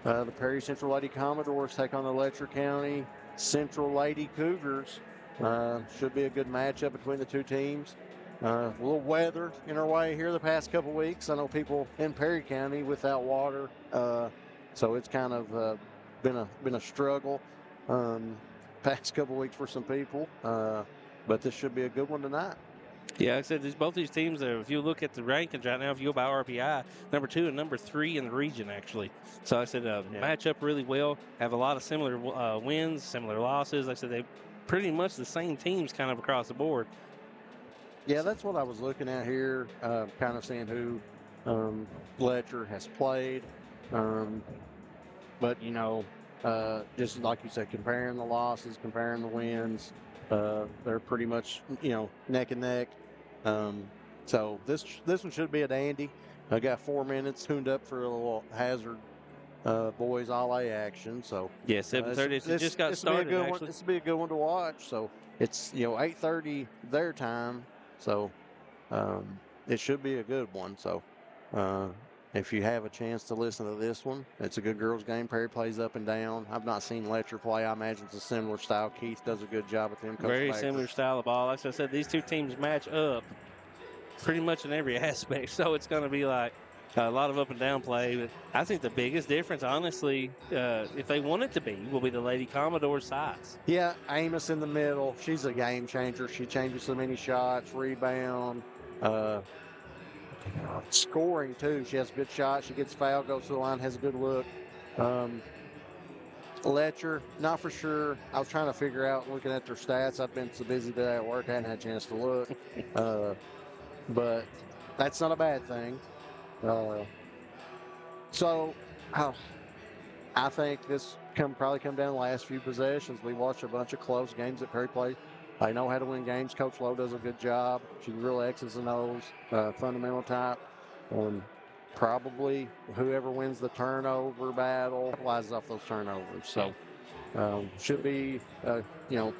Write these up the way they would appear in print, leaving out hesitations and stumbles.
The Perry Central Lady Commodores take on the Letcher County Central Lady Cougars. Should be a good matchup between the two teams. A little weather in our way here the past couple weeks. I know people in Perry County without water, so it's kind of been a struggle past couple weeks for some people. But this should be a good one tonight. Yeah, like I said, both these teams, if you look at the rankings right now, if you go by RPI, number 2 and number 3 in the region, actually. So like I said, match up really well, have a lot of similar wins, similar losses. Like I said, they pretty much the same teams kind of across the board. Yeah, that's what I was looking at here, kind of seeing who Letcher has played. But, just like you said, comparing the losses, comparing the wins, they're pretty much, neck and neck. So this one should be a dandy. I got 4 minutes tuned up for a little hazard boys all-A action. So yeah, 7:30. It just got started. This will be a good one to watch. So it's 8:30 their time. So it should be a good one. So if you have a chance to listen to this one, it's a good girls game. Perry plays up and down. I've not seen Letcher play. I imagine it's a similar style. Keith does a good job with them. Very similar style of ball. Like I said, these two teams match up pretty much in every aspect. So it's going to be like a lot of up and down play. But I think the biggest difference, honestly, if they want it to be, will be the Lady Commodore size. Yeah, Amos in the middle. She's a game changer. She changes so many shots, rebound, scoring too. She has a good shot. She gets fouled, goes to the line, has a good look. Letcher, not for sure. I was trying to figure out, looking at their stats. I've been so busy today at work, I hadn't had a chance to look. But that's not a bad thing. I think this probably come down the last few possessions. We watched a bunch of close games that Perry played. They know how to win games. Coach Lowe does a good job. She's real X's and O's, fundamental type. Probably whoever wins the turnover battle flies off those turnovers. So should be able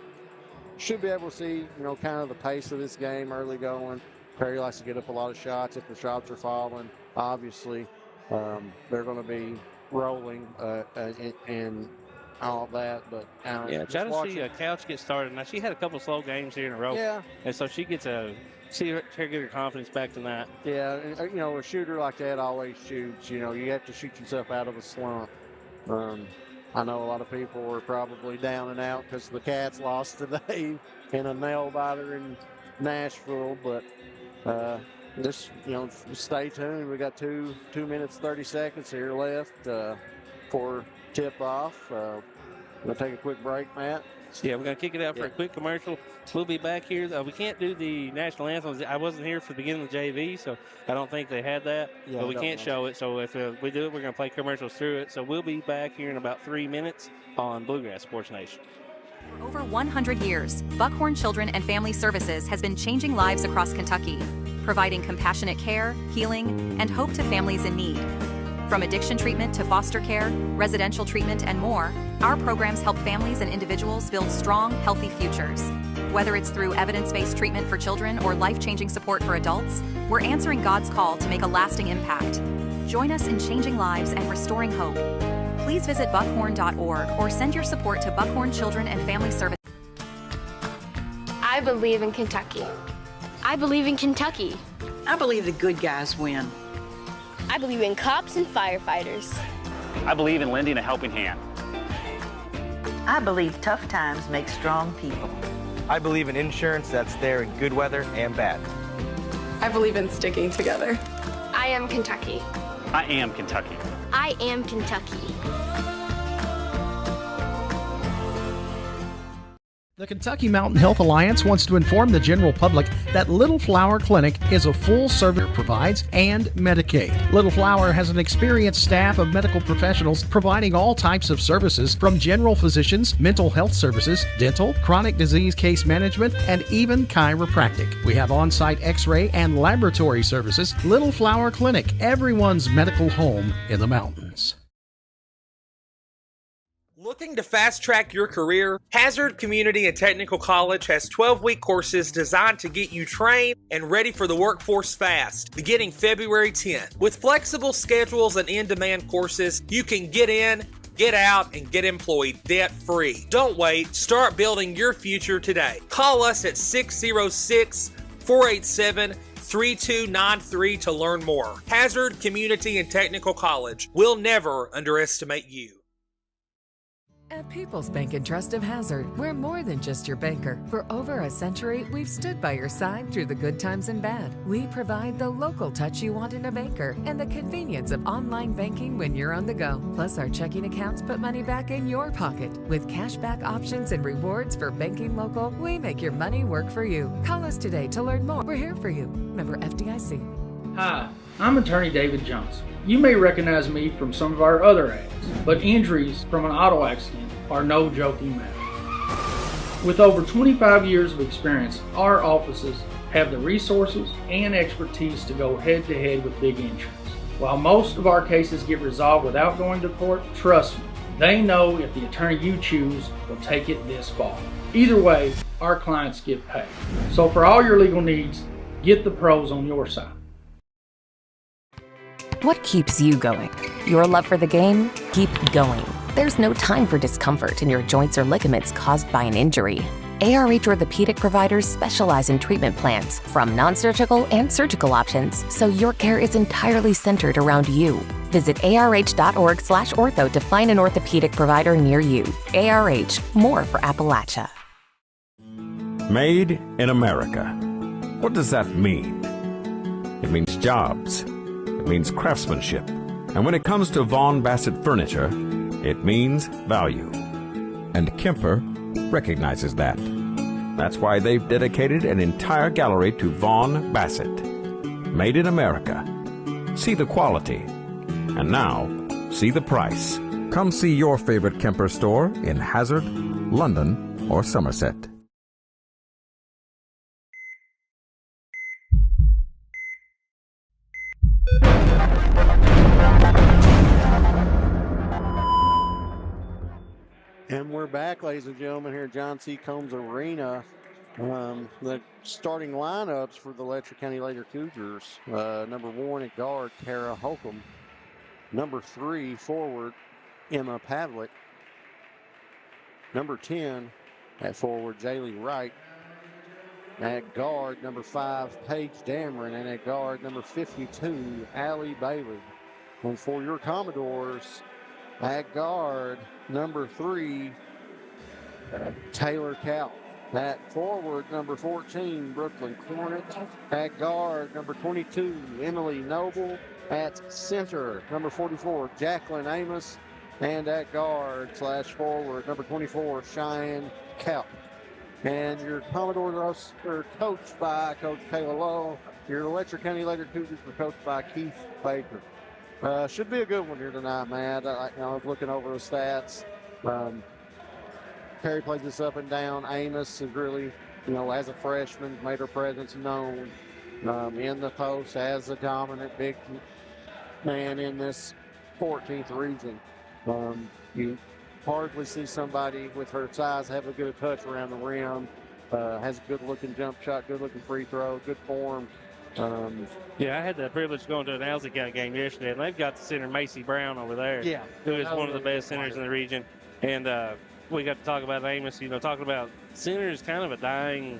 to see, kind of the pace of this game early going. Perry likes to get up a lot of shots. If the shots are falling, obviously they're going to be rolling and all that. But try to see Couch get started. Now she had a couple of slow games here in a row. Yeah, and so she gets get her confidence back tonight. Yeah, and, a shooter like that always shoots. You have to shoot yourself out of a slump. I know a lot of people were probably down and out because the Cats lost today in a nail biter in Nashville, but just stay tuned. We got 2 minutes 30 seconds here left for tip off. We'll take a quick break, Matt. Yeah, we're going to kick it out for a quick commercial. We'll be back here. We can't do the national anthem. I wasn't here for the beginning of the JV, so I don't think they had that. Yeah, but we can't show it. So if we do it, we're going to play commercials through it. So we'll be back here in about 3 minutes on Bluegrass Sports Nation. For over 100 years, Buckhorn Children and Family Services has been changing lives across Kentucky, providing compassionate care, healing, and hope to families in need. From addiction treatment to foster care, residential treatment, and more, our programs help families and individuals build strong, healthy futures. Whether it's through evidence-based treatment for children or life-changing support for adults, we're answering God's call to make a lasting impact. Join us in changing lives and restoring hope. Please visit buckhorn.org or send your support to Buckhorn Children and Family Services. I believe in Kentucky. I believe in Kentucky. I believe the good guys win. I believe in cops and firefighters. I believe in lending a helping hand. I believe tough times make strong people. I believe in insurance that's there in good weather and bad. I believe in sticking together. I am Kentucky. I am Kentucky. I am Kentucky. The Kentucky Mountain Health Alliance wants to inform the general public that Little Flower Clinic is a full-service provides and Medicaid. Little Flower has an experienced staff of medical professionals providing all types of services from general physicians, mental health services, dental, chronic disease case management, and even chiropractic. We have on-site x-ray and laboratory services. Little Flower Clinic, everyone's medical home in the mountains. Looking to fast-track your career? Hazard Community and Technical College has 12-week courses designed to get you trained and ready for the workforce fast, beginning February 10th. With flexible schedules and in-demand courses, you can get in, get out, and get employed debt-free. Don't wait. Start building your future today. Call us at 606-487-3293 to learn more. Hazard Community and Technical College. We'll never underestimate you. At People's Bank and Trust of Hazard, we're more than just your banker. For over a century, we've stood by your side through the good times and bad. We provide the local touch you want in a banker and the convenience of online banking when you're on the go. Plus, our checking accounts put money back in your pocket. With cashback options and rewards for banking local, we make your money work for you. Call us today to learn more. We're here for you. Member FDIC. Hi, I'm attorney David Johnson. You may recognize me from some of our other ads, but injuries from an auto accident are no joking matter. With over 25 years of experience, our offices have the resources and expertise to go head-to-head with big insurance. While most of our cases get resolved without going to court, trust me, they know if the attorney you choose will take it this far. Either way, our clients get paid. So for all your legal needs, get the pros on your side. What keeps you going? Your love for the game? Keep going. There's no time for discomfort in your joints or ligaments caused by an injury. ARH Orthopedic providers specialize in treatment plans, from non-surgical and surgical options, so your care is entirely centered around you. Visit arh.org/ortho to find an orthopedic provider near you. ARH, more for Appalachia. Made in America. What does that mean? It means jobs. It means craftsmanship. And when it comes to Vaughan Bassett furniture, it means value. And Kemper recognizes that. That's why they've dedicated an entire gallery to Vaughan Bassett. Made in America. See the quality. And now, see the price. Come see your favorite Kemper store in Hazard, London, or Somerset. And we're back, ladies and gentlemen, here at John C. Combs Arena. The starting lineups for the Letcher County Later Cougars. Number 1 at guard, Tara Holcomb. Number 3, forward, Emma Pavlik. Number 10 at forward, Jaylee Wright. At guard, number 5, Paige Dameron. And at guard, number 52, Allie Bailey. And for your Commodores, at guard, number 3, Taylor Cow. At forward, number 14, Brooklyn Cornet. At guard, number 22, Emily Noble. At center, number 44, Jacqueline Amos. And at guard/forward, number 24, Cheyenne Cow. And your Commodores are coached by Coach Kayla Lowe. Your Letcher County Later Cougars are coached by Keith Baker. Should be a good one here tonight, man. I was looking over the stats. Perry plays this up and down. Amos is really, as a freshman, made her presence known in the post as a dominant big man in this 14th region. You hardly see somebody with her size have a good touch around the rim. Has a good-looking jump shot, good-looking free throw, good form. Yeah, I had the privilege of going to an Alsey County game yesterday, and they've got the center Macy Brown over there, who is one of the best centers in the region. And we got to talk about Amos. Talking about center is kind of a dying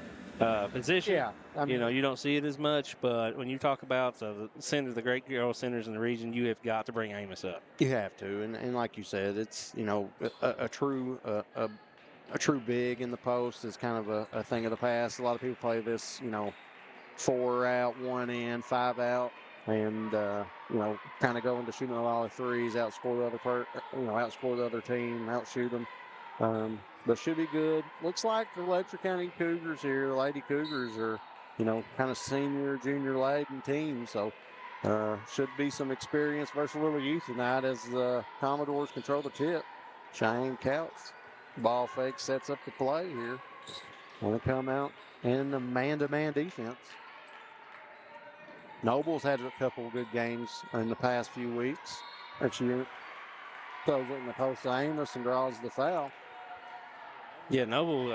position. Yeah, you don't see it as much, but when you talk about the center, the great girl centers in the region, you have got to bring Amos up. You have to, and like you said, it's a true big in the post is kind of a thing of the past. A lot of people play this, 4 out, 1 in, 5 out, and kind of go into shooting a lot of threes, outscore the other team, outshoot them. But should be good. Looks like the Letcher County Cougars here, the Lady Cougars are, kind of senior, junior laden team. So should be some experience versus a little youth tonight as the Commodores control the tip. Cheyenne Couch, ball fake, sets up the play here. Want to come out in the man-to-man defense. Noble's had a couple of good games in the past few weeks. throws it in the post to Amos and draws the foul. Yeah, Noble.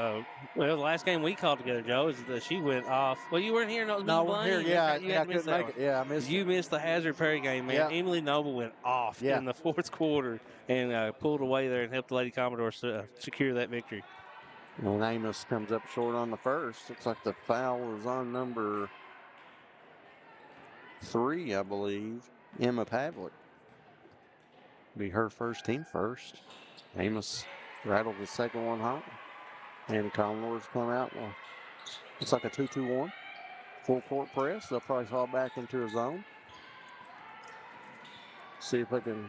Well, the last game we called together, Joe, is that she went off. Well, you weren't here. No, it was No, Mr. we're here. Blaine. Yeah, You I had to miss couldn't that make one. it. Yeah, I missed You it. missed the Hazard Perry game, man. Yeah. Emily Noble went off in the fourth quarter and pulled away there and helped the Lady Commodores secure that victory. And Amos comes up short on the first. Looks like the foul was on number 3, I believe. Emma Pavlik. Be her first, team first. Amos rattled the second one home. And the Commodores come out. Well, it's like a 2-2-1. Full court press. They'll probably fall back into a zone. See if they can.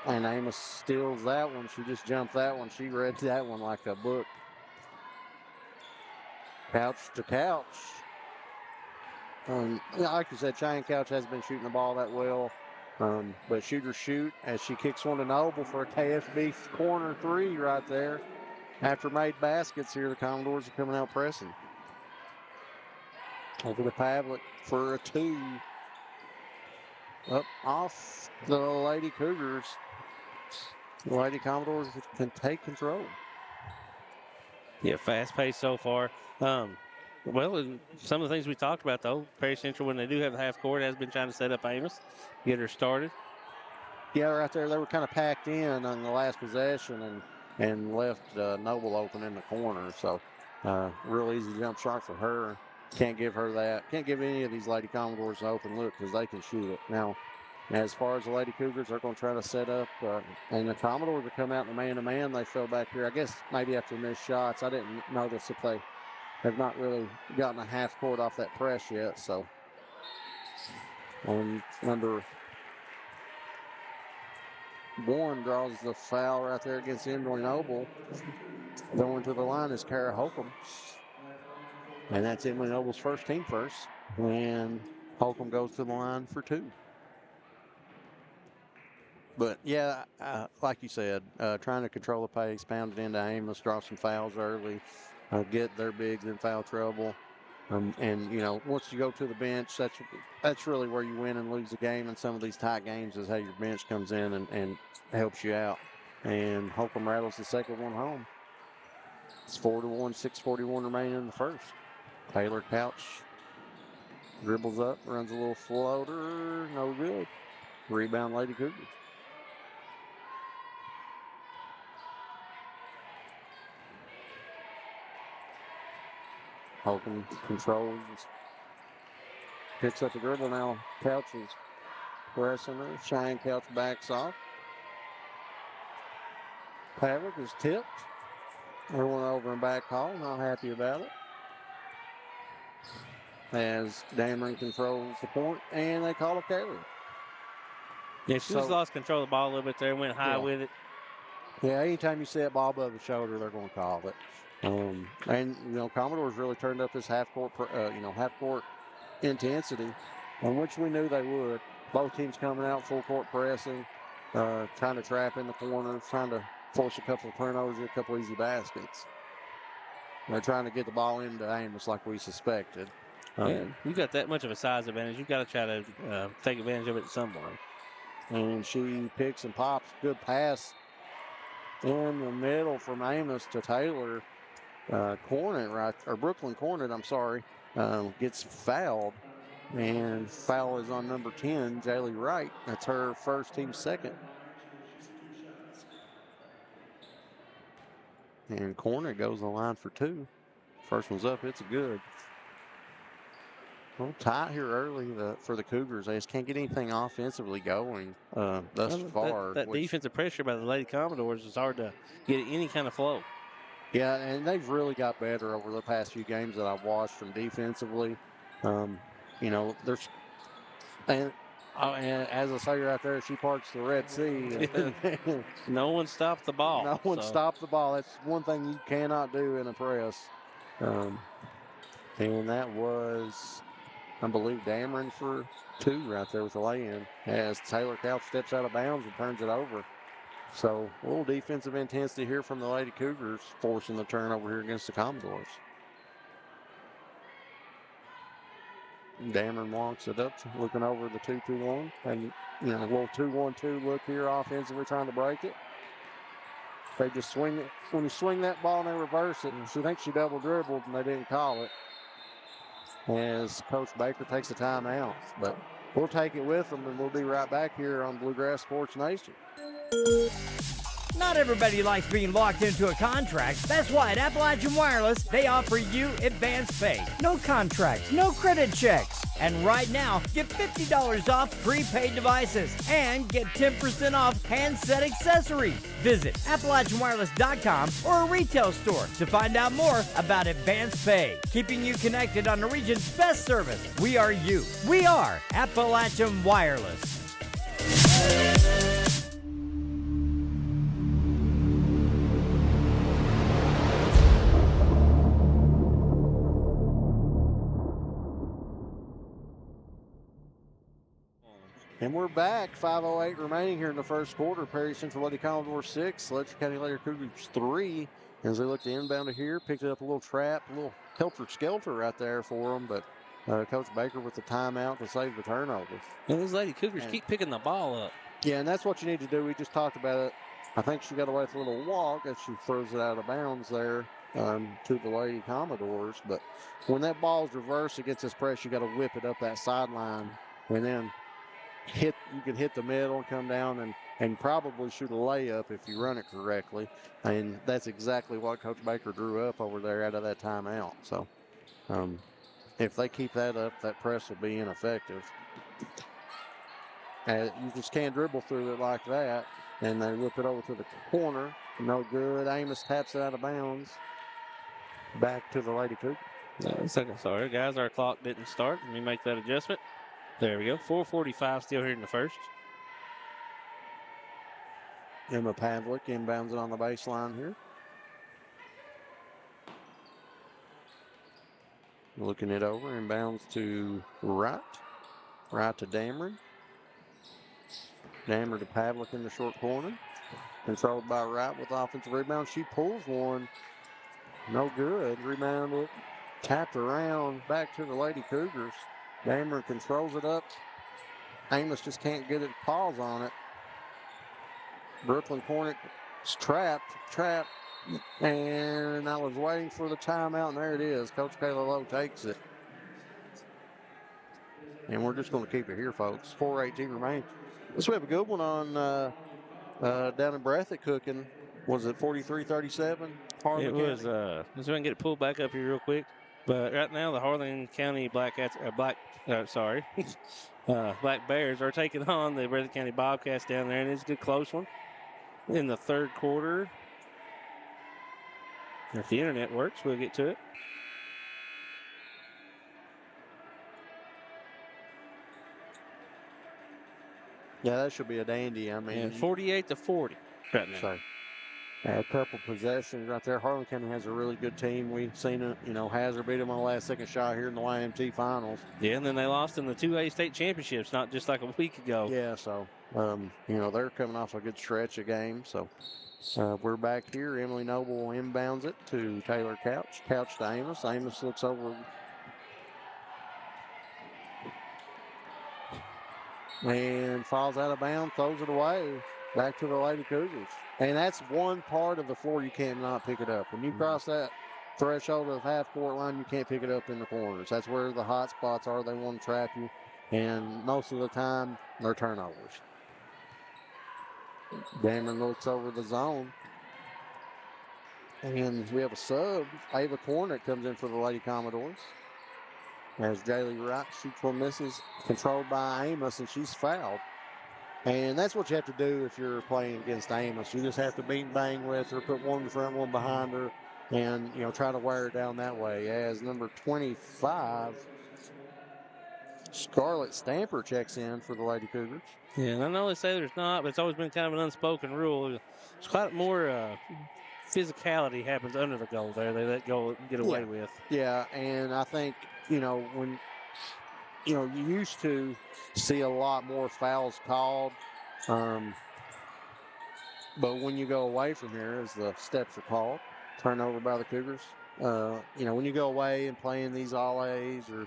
And Amos steals that one. She just jumped that one. She read that one like a book. Couch to couch. Like you said, Cheyenne Couch hasn't been shooting the ball that well. But shooters shoot as she kicks one to Noble for a KFB corner 3 right there. After made baskets here, the Commodores are coming out pressing. Over to Pavlik for a 2. Up off the Lady Cougars. The Lady Commodores can take control. Yeah, fast paced so far. Well, some of the things we talked about, though, Perry Central, when they do have the half court, has been trying to set up Amos, get her started. Yeah, right there, they were kind of packed in on the last possession and left Noble open in the corner. So, real easy jump shot for her. Can't give her that. Can't give any of these Lady Commodores an open look because they can shoot it. Now, as far as the Lady Cougars, they're going to try to set up. And the Commodores are coming out in the man-to-man. They fell back here. I guess maybe after missed shots. I didn't notice if they have not really gotten a half court off that press yet. So, on number 1 draws the foul right there against Emily Noble. Going to the line is Kara Holcomb. And that's Emily Noble's first, team first. And Holcomb goes to the line for 2. But, yeah, like you said, trying to control the pace, pound it into Amos, draw some fouls early, get their bigs in foul trouble. And, you know, once you go to the bench, that's really where you win and lose the game in some of these tight games is how your bench comes in and helps you out. And Holcomb rattles the second one home. It's 4-1, 6:41 remaining in the first. Taylor Couch dribbles up, runs a little floater, no good. Rebound, Lady Cougars. Holcomb controls, picks up the dribble now. Couch is pressing her. Cheyenne Couch backs off. Pavlik is tipped. Everyone over and back call, not happy about it. As Dameron controls the point, and they call a carry. Yeah, she just lost control of the ball a little bit there, went high with it. Yeah, anytime you see that ball above the shoulder, they're going to call it. And, you know, Commodores really turned up this half-court intensity, on which we knew they would. Both teams coming out full court pressing, trying to trap in the corners, trying to force a couple of turnovers, a couple easy baskets. They're trying to get the ball into Amos like we suspected. You got that much of a size advantage. You've got to try to take advantage of it at some point. And she picks and pops. Good pass in the middle from Amos to Taylor. Brooklyn Cornet, I'm sorry, gets fouled. And foul is on number 10, Jaylee Wright. That's her first, team second. And Cornet goes on the line for 2. First one's up, it's good. Well, tight here early for the Cougars. They just can't get anything offensively going thus far. That defensive pressure by the Lady Commodores is hard to get any kind of flow. Yeah, and they've really got better over the past few games that I've watched from defensively. You know, and as I say right there, she parks the Red Sea. No one stopped the ball. No one stopped the ball. That's one thing you cannot do in a press. And that was, I believe, Dameron for 2 right there with the lay-in as Taylor Couch steps out of bounds and turns it over. So a little defensive intensity here from the Lady Cougars, forcing the turnover here against the Commodores. Dameron walks it up, looking over the 2-2-1. And, you know, a little 2-1-2 look here offensively, trying to break it. They just swing it. When you swing that ball and they reverse it, and she thinks she double dribbled and they didn't call it. As Coach Baker takes a timeout. But we'll take it with them, and we'll be right back here on Bluegrass Sports Nation. Not everybody likes being locked into a contract. That's why at Appalachian Wireless, they offer you advance pay. No contracts, no credit checks. And right now, get $50 off prepaid devices and get 10% off handset accessories. Visit AppalachianWireless.com or a retail store to find out more about advance pay, keeping you connected on the region's best service. We are you. We are Appalachian Wireless. And we're back. 5:08 remaining here in the first quarter. Perry Central Lady Commodores 6, Letcher County Later Cougars 3. As they look to inbound to here, picked up a little trap, a little helter-skelter right there for them. But Coach Baker with the timeout to save the turnover. And these Lady Cougars keep picking the ball up. Yeah, and that's what you need to do. We just talked about it. I think she got away with a little walk as she throws it out of bounds there to the Lady Commodores. But when that ball's reversed against this press, you got to whip it up that sideline. And then you can hit the middle and come down and probably shoot a layup if you run it correctly. And that's exactly what Coach Baker drew up over there out of that timeout. So if they keep that up, that press will be ineffective. And you just can't dribble through it like that. And they whip it over to the corner. No good. Amos taps it out of bounds. Back to the Lady Cougars. Sorry, guys, our clock didn't start. Let me make that adjustment. There we go. 4:45 still here in the first. Emma Pavlik inbounds it on the baseline here. Looking it over, inbounds to Wright. Wright to Dameron. Dameron to Pavlik in the short corner. Controlled by Wright with offensive rebound. She pulls one. No good. Rebounded. Tapped around back to the Lady Cougars. Dameron controls it up. Amos just can't get it. Paws on it. Brooklyn Hornet is trapped. And I was waiting for the timeout, and there it is. Coach Kayla Lowe takes it. And we're just going to keep it here, folks. 4:18 remain. Let's have a good one on down in Breathitt cooking. Was it 43-37? It was. Let's go and get it pulled back up here real quick. But right now, the Harlan County Black Bears are taking on the Breathitt County Bobcats down there, and it's a good close one in the third quarter. If the internet works, we'll get to it. Yeah, that should be a dandy. I mean, 48-40 right now. So, a couple possessions right there. Harlan County has a really good team. We've seen it. Hazard beat them on the last second shot here in the YMT finals. Yeah, and then they lost in the 2A state championships not just like a week ago. Yeah, so, they're coming off a good stretch of games. So, we're back here. Emily Noble inbounds it to Taylor Couch. Couch to Amos. Amos looks over. And falls out of bounds, throws it away. Back to the Lady Cougars. And that's one part of the floor you cannot pick it up. When you cross that threshold of half-court line, you can't pick it up in the corners. That's where the hot spots are. They want to trap you. And most of the time, they're turnovers. Damon looks over the zone. And we have a sub. Ava Cornick comes in for the Lady Commodores. As Jaylee Wright shoots one, misses, controlled by Amos, and she's fouled. And that's what you have to do if you're playing against Amos. You just have to beat and bang with her, put one in front, one behind her, and, try to wear her down that way. As number 25, Scarlett Stamper checks in for the Lady Cougars. Yeah, and I know they say there's not, but it's always been kind of an unspoken rule. It's quite more physicality happens under the goal there. They let go get away with. Yeah, and I think, when you used to see a lot more fouls called, but when you go away from here, as the steps are called, turnover by the Cougars. When you go away and play in these All-A's or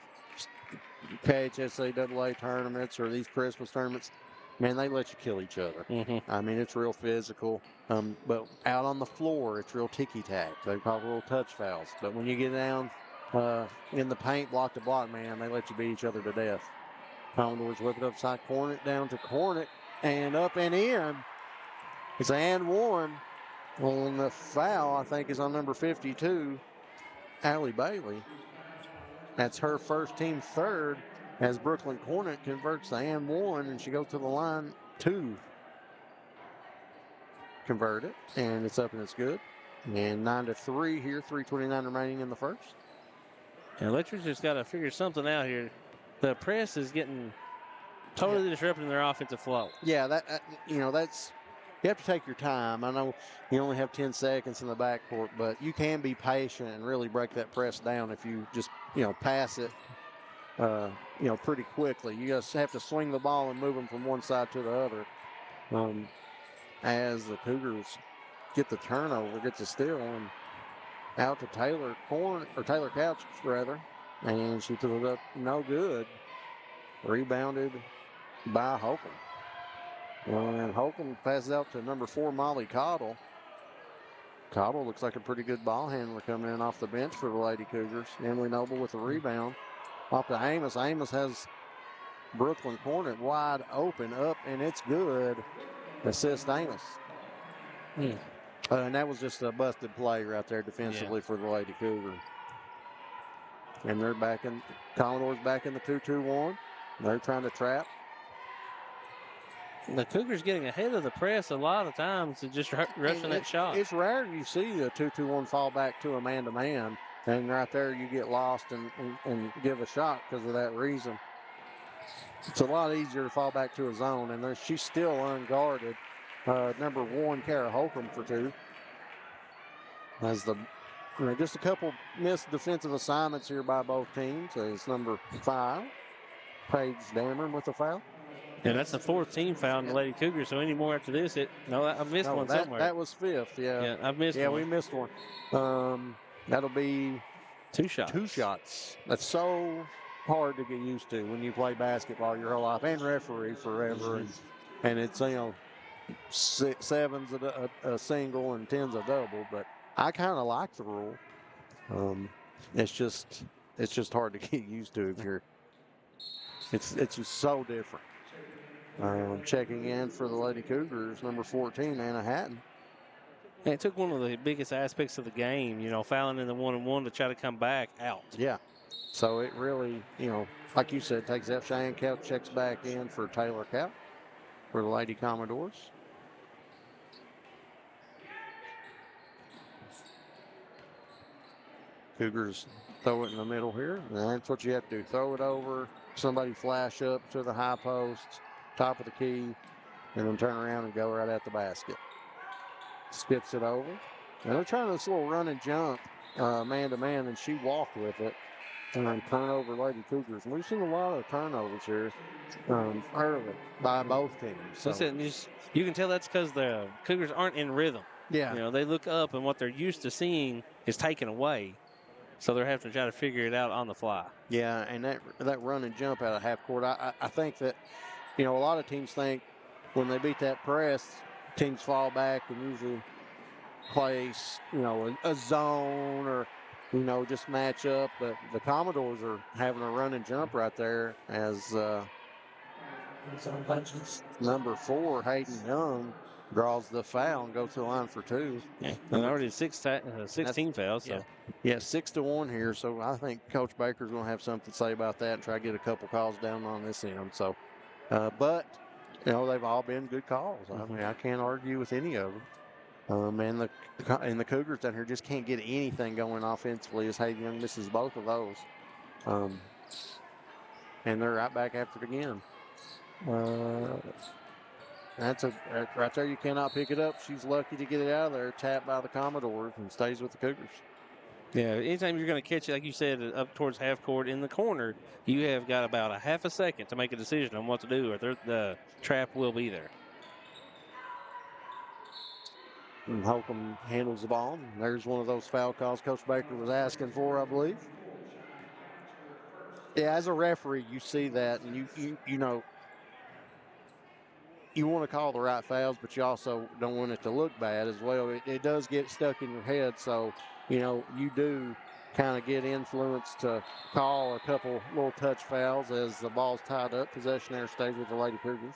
KHSA AA tournaments or these Christmas tournaments, man, they let you kill each other. Mm-hmm. I mean, it's real physical. But out on the floor, it's real ticky-tack. They call it little touch fouls. But when you get down in the paint, block to block, man, they let you beat each other to death. Commodores whip it upside, Cornet down to Cornet, and up and in. It's and one. On the foul, I think, is on number 52, Allie Bailey. That's her first team third as Brooklyn Cornet converts the and one, and she goes to the line to convert it, and it's up and it's good. And 9-3 here, 3:29 remaining in the first. And Letcher's just got to figure something out here. The press is getting totally disrupting their offensive flow. Yeah, that's you have to take your time. I know you only have 10 seconds in the backcourt, but you can be patient and really break that press down if you just pass it pretty quickly. You just have to swing the ball and move them from one side to the other. As the Cougars get the turnover, gets a steal, and out to Taylor Couch rather, and she threw it up no good. Rebounded by Holcomb. And Holcomb passes out to number 4, Molly Cottle. Cottle looks like a pretty good ball handler coming in off the bench for the Lady Cougars. Emily Noble with a rebound. Off to Amos. Amos has Brooklyn Cornet wide open up, and it's good. Assist Amos. And that was just a busted play right there defensively for the Lady Cougars. And they're back in, Commodores back in the 2-2-1. They're trying to trap. The Cougars getting ahead of the press a lot of times and just rushing that shot. It's rare you see a 2-2-1 fall back to a man-to-man, and right there you get lost and give a shot because of that reason. It's a lot easier to fall back to a zone, and she's still unguarded. Number 1, Kara Holcomb for 2. As just a couple missed defensive assignments here by both teams. It's number 5, Paige Dameron with a foul. And that's the 4th team foul in the Lady Cougars. So any more after this, I missed one somewhere. That was 5th. Yeah, I've missed one. Yeah, we missed one. That'll be 2 shots. 2 shots. That's so hard to get used to when you play basketball your whole life and referee forever, and it's 7's a single and 10's a double. But I kind of like the rule. It's just hard to get used to if you're. It's just so different. Checking in for the Lady Cougars, number 14, Anna Hatton. And it took one of the biggest aspects of the game, fouling in the 1-on-1 to try to come back out. Yeah. So it really, like you said, takes out Cheyenne Couch, checks back in for Taylor Couch for the Lady Commodores. Cougars throw it in the middle here. And that's what you have to do. Throw it over, somebody flash up to the high post, top of the key, and then turn around and go right at the basket. Skips it over. And they're trying this little run and jump man-to-man, and she walked with it. And then turnover Lady Cougars. And we've seen a lot of turnovers here early by both teams. So. Listen, you can tell that's because the Cougars aren't in rhythm. Yeah. They look up, and what they're used to seeing is taken away. So they're having to try to figure it out on the fly. Yeah, and that run and jump out of half court, I think that, a lot of teams think when they beat that press, teams fall back and usually play, a zone or, just match up. But the Commodores are having a run and jump right there as number 4, Hayden Young, draws the foul and goes to the line for 2. Yeah. And already 16 fouls. So. Yeah, 6-1 here. So I think Coach Baker's going to have something to say about that and try to get a couple calls down on this end. So, but, they've all been good calls. I mean, I can't argue with any of them. And the Cougars down here just can't get anything going offensively as Hayden Young misses both of those. And they're right back after it again. That's right there. You cannot pick it up. She's lucky to get it out of there. Tapped by the Commodores and stays with the Cougars. Yeah, anytime you're going to catch it, like you said, up towards half court in the corner, you have got about a half a second to make a decision on what to do, or the trap will be there. And Holcomb handles the ball. And there's one of those foul calls Coach Baker was asking for, I believe. Yeah, as a referee, you see that, and you know, you want to call the right fouls, but you also don't want it to look bad as well. It does get stuck in your head, so, you do kind of get influenced to call a couple little touch fouls as the ball's tied up. Possession there stays with the Lady Cougars.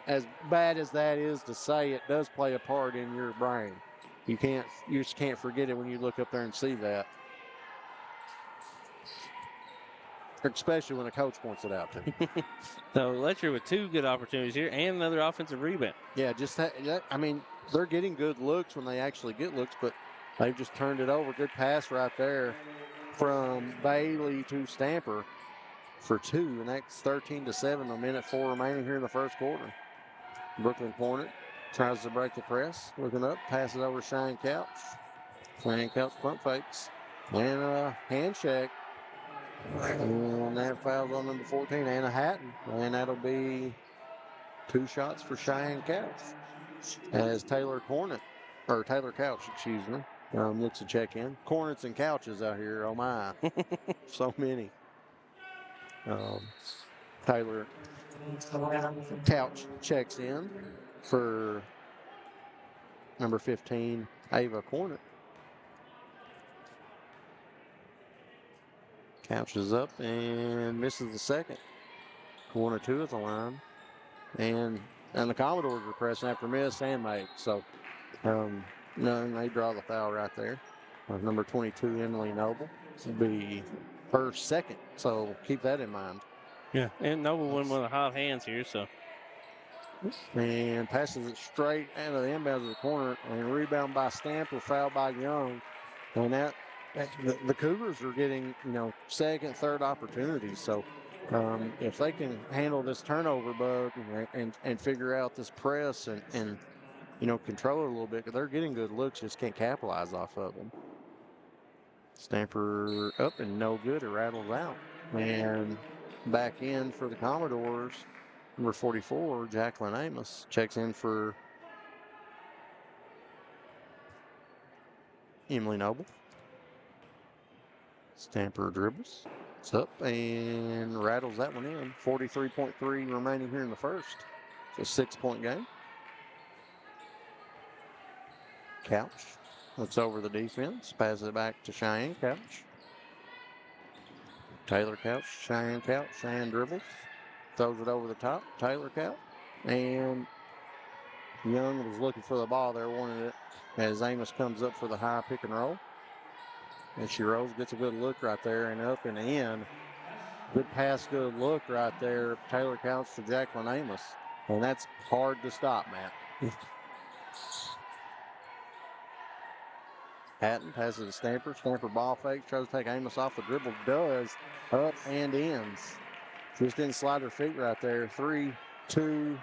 As bad as that is to say, it does play a part in your brain. You just can't forget it when you look up there and see that. Especially when a coach points it out to you. So Letcher with 2 good opportunities here and another offensive rebound. Yeah, just that. I mean, they're getting good looks when they actually get looks, but they've just turned it over. Good pass right there from Bailey to Stamper for 2, and that's 13-7. A minute 4 remaining here in the first quarter. Brooklyn Hornet tries to break the press, looking up, passes over Cheyenne Couch. Cheyenne Couch pump fakes and a hand check. And that foul's on number 14, Anna Hatton. And that'll be 2 shots for Cheyenne Couch. As Taylor Couch, excuse me, looks to check in. Cornets and couches out here, oh my. So many. Taylor Couch checks in for number 15, Ava Cornet. Couch is up and misses the second. Corner 2 at the line. And the Commodores are pressing after miss and make. So, they draw the foul right there. Number 22, Emily Noble, will be her second. So keep that in mind. Yeah, and Noble won with the hot hands here, so. And passes it straight out of the inbounds of the corner, and rebound by Stamper, foul by Young. And the Cougars are getting, second, third opportunities. So if they can handle this turnover bug and figure out this press and control it a little bit, because they're getting good looks, just can't capitalize off of them. Stamper up and no good. It rattles out. And back in for the Commodores, number 44, Jacqueline Amos, checks in for Emily Noble. Stamper dribbles. It's up and rattles that one in. 43.3 remaining here in the first. It's a 6-point game. Couch looks over the defense, passes it back to Cheyenne Couch. Taylor Couch, Cheyenne Couch, Cheyenne dribbles. Throws it over the top, Taylor Couch. And Young was looking for the ball there, wanted it as Amos comes up for the high pick and roll. And she rolls, gets a good look right there and up and in. Good pass, good look right there. Taylor Couch to Jacqueline Amos. And that's hard to stop, Matt. Hatton passes to Stamper. Stamper ball fake, tries to take Amos off the dribble. Does. Up and ends. Just didn't slide her feet right there. 3, 2,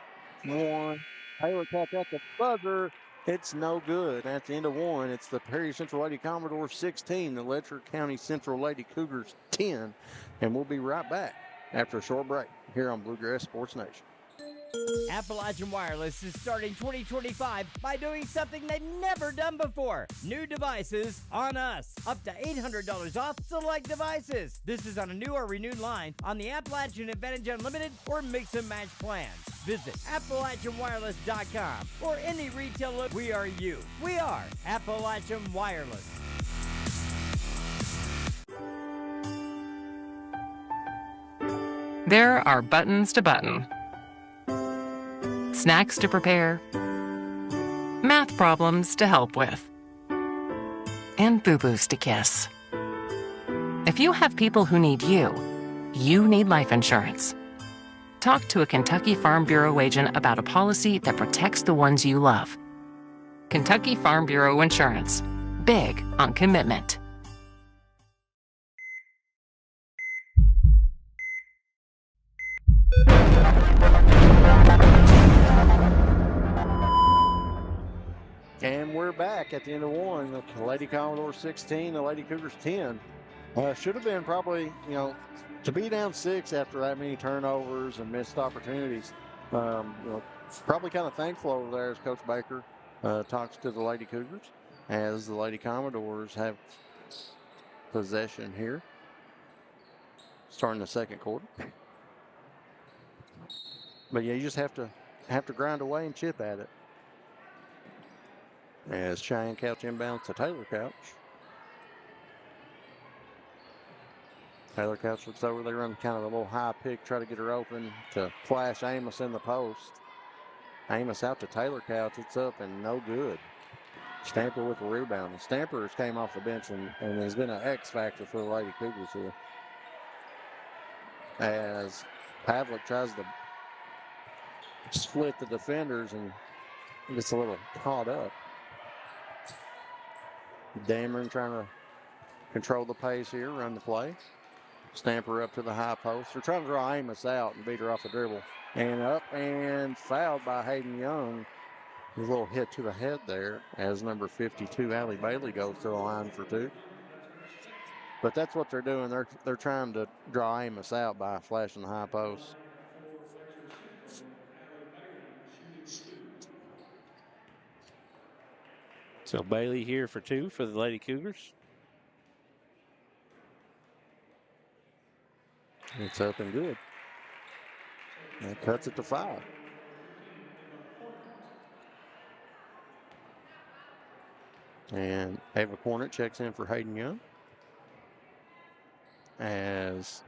1. Taylor Couch at the buzzer. It's no good. At the end of 1, it's the Perry Central Lady Commodores 16, the Letcher County Central Lady Cougars 10. And we'll be right back after a short break here on Bluegrass Sports Nation. Appalachian Wireless is starting 2025 by doing something they've never done before. New devices on us. Up to $800 off select devices. This is on a new or renewed line on the Appalachian Advantage Unlimited or Mix and Match plans. Visit AppalachianWireless.com or any retailer. We are you. We are Appalachian Wireless. There are buttons to button, snacks to prepare, math problems to help with, and boo-boos to kiss. If you have people who need you, you need life insurance. Talk to a Kentucky Farm Bureau agent about a policy that protects the ones you love. Kentucky Farm Bureau Insurance. Big on commitment. And we're back at the end of 1. The Lady Commodore 16, the Lady Cougars 10. Should have been probably, to be down 6 after that many turnovers and missed opportunities. Probably kind of thankful over there as Coach Baker talks to the Lady Cougars as the Lady Commodores have possession here, starting the second quarter. But yeah, you just have to have to grind away and chip at it. As Cheyenne Couch inbounds to Taylor Couch. Taylor Couch looks over. They run kind of a little high pick, try to get her open to flash Amos in the post. Amos out to Taylor Couch. It's up and no good. Stamper with the rebound. The Stamper came off the bench and has been an X factor for the Lady Cougars here. As Pavlik tries to split the defenders and gets a little caught up. Dameron trying to control the pace here, run the play. Stamper up to the high post. They're trying to draw Amos out and beat her off the dribble. And up and fouled by Hayden Young. A little hit to the head there as number 52, Allie Bailey, goes to the line for two. But that's what they're doing. They're trying to draw Amos out by flashing the high post. So Bailey here for two for the Lady Cougars. It's up and good. That cuts it to 5. And Ava Cornett checks in for Hayden Young. As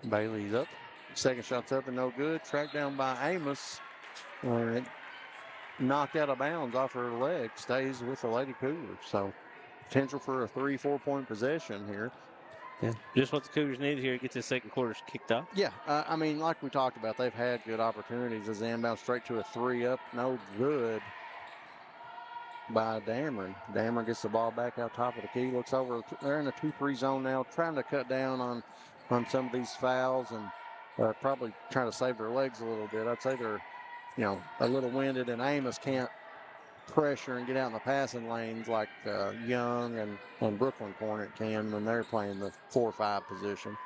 Bailey's up. Second shot's up and no good. Tracked down by Amos. Knocked out of bounds off her leg. Stays with the Lady Cougars. So potential for a 3-4 point possession here. Yeah, just what the Cougars need here to get this second quarter kicked off. Yeah, I mean, like we talked about, they've had good opportunities. As inbound straight to a 3 up, no good by Dameron. Dameron gets the ball back out top of the key, looks over. They're in a 2-3 zone now, trying to cut down on some of these fouls and probably trying to save their legs a little bit. I'd say they're, a little winded, and Amos can't pressure and get out in the passing lanes like Young and Brooklyn Cornet can when they're playing the 4-5 position.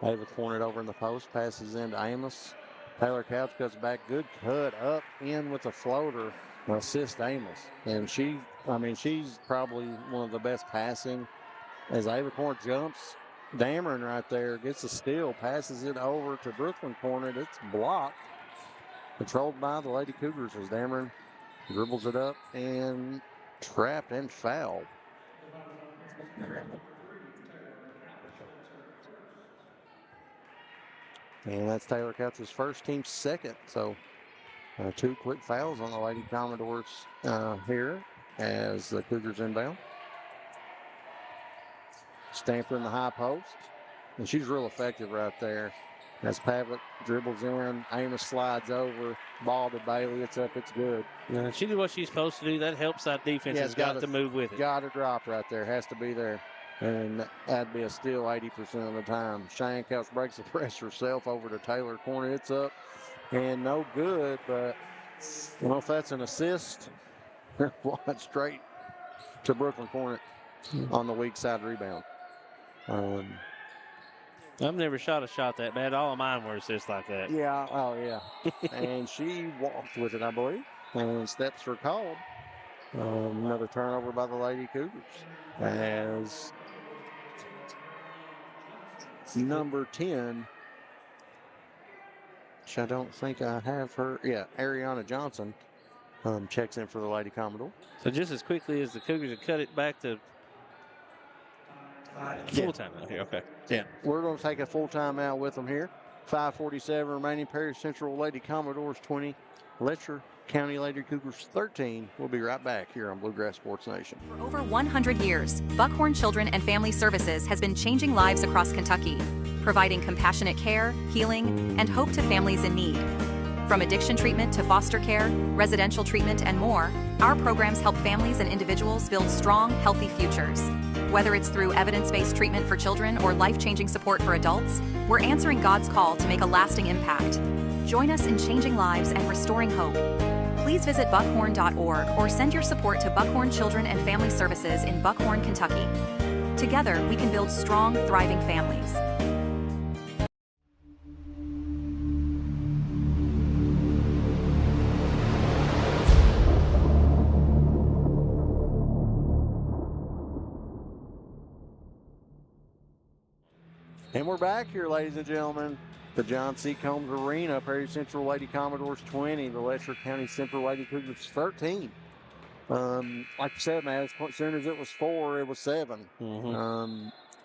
Ava Cornet over in the post, passes into Amos. Taylor Couch goes back, good cut up in with a floater, assist Amos. And she's probably one of the best passing. As Ava Cornet jumps, Dameron right there gets a steal, passes it over to Brooklyn Cornet. It's blocked, controlled by the Lady Cougars as Dameron dribbles it up and trapped and fouled. And that's Taylor Couch's first, team's second. So 2 quick fouls on the Lady Commodores here as the Cougars inbound. Stamper in the high post. And she's real effective right there. As Pavlik dribbles in, Amos slides over, ball to Bailey. It's up, it's good. Yeah, she did what she's supposed to do. That helps that defense. Has got to move with it. Got to drop right there. Has to be there. And that'd be a steal 80% of the time. Cheyenne Couch breaks the press herself over to Taylor Corner. It's up and no good, but I don't know if that's an assist. Straight to Brooklyn Cornet on the weak side rebound. I've never shot a shot that bad. All of mine were assists like that. Yeah, oh yeah. And she walked with it, I believe. And steps were called. Another turnover by the Lady Cougars. As number 10, which I don't think I have her. Yeah, Ariana Johnson checks in for the Lady Commodore. So just as quickly as the Cougars have cut it back to full time out here. Okay. Yeah. We're going to take a full time out with them here. 5:47 remaining. Parish Central Lady Commodores 20. Letcher County Lady Cougars 13. We'll be right back here on Bluegrass Sports Nation. For over 100 years, Buckhorn Children and Family Services has been changing lives across Kentucky, providing compassionate care, healing, and hope to families in need. From addiction treatment to foster care, residential treatment, and more, our programs help families and individuals build strong, healthy futures. Whether it's through evidence-based treatment for children or life-changing support for adults, we're answering God's call to make a lasting impact. Join us in changing lives and restoring hope. Please visit buckhorn.org or send your support to Buckhorn Children and Family Services in Buckhorn, Kentucky. Together, we can build strong, thriving families. And we're back here, ladies and gentlemen. the John C. Combs Arena. Perry Central Lady Commodores 20, the Letcher County Central Lady Cougars 13. Like you said, man, as soon as it was 4, it was 7.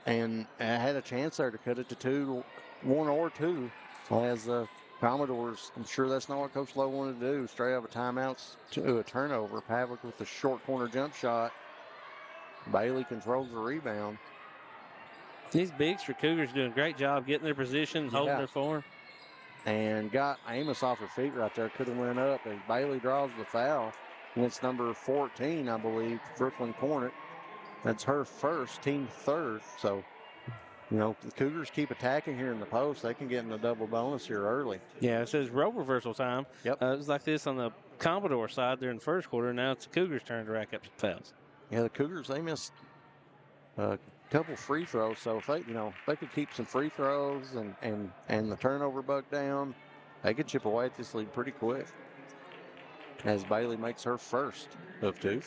And I had a chance there to cut it to 2, 1 or 2. As the Commodores, I'm sure that's not what Coach Lowe wanted to do. Straight out of timeouts to a turnover. Pavlik with the short corner jump shot. Bailey controls the rebound. These bigs for Cougars doing a great job getting their position, holding their form. And got Amos off her feet right there. Could have went up. And Bailey draws the foul. And it's number 14, I believe, Brooklyn Cornet. That's her first, team third. So, you know, the Cougars keep attacking here in the post. They can get in the double bonus here early. Yeah, it says role reversal time. Yep. It was like this on the Commodore side during the first quarter. Now it's the Cougars' turn to rack up some fouls. Yeah, the Cougars, they missed a couple free throws. So if they, you know, they could keep some free throws and the turnover buck down, they could chip away at this lead pretty quick. As Bailey makes her first of 2.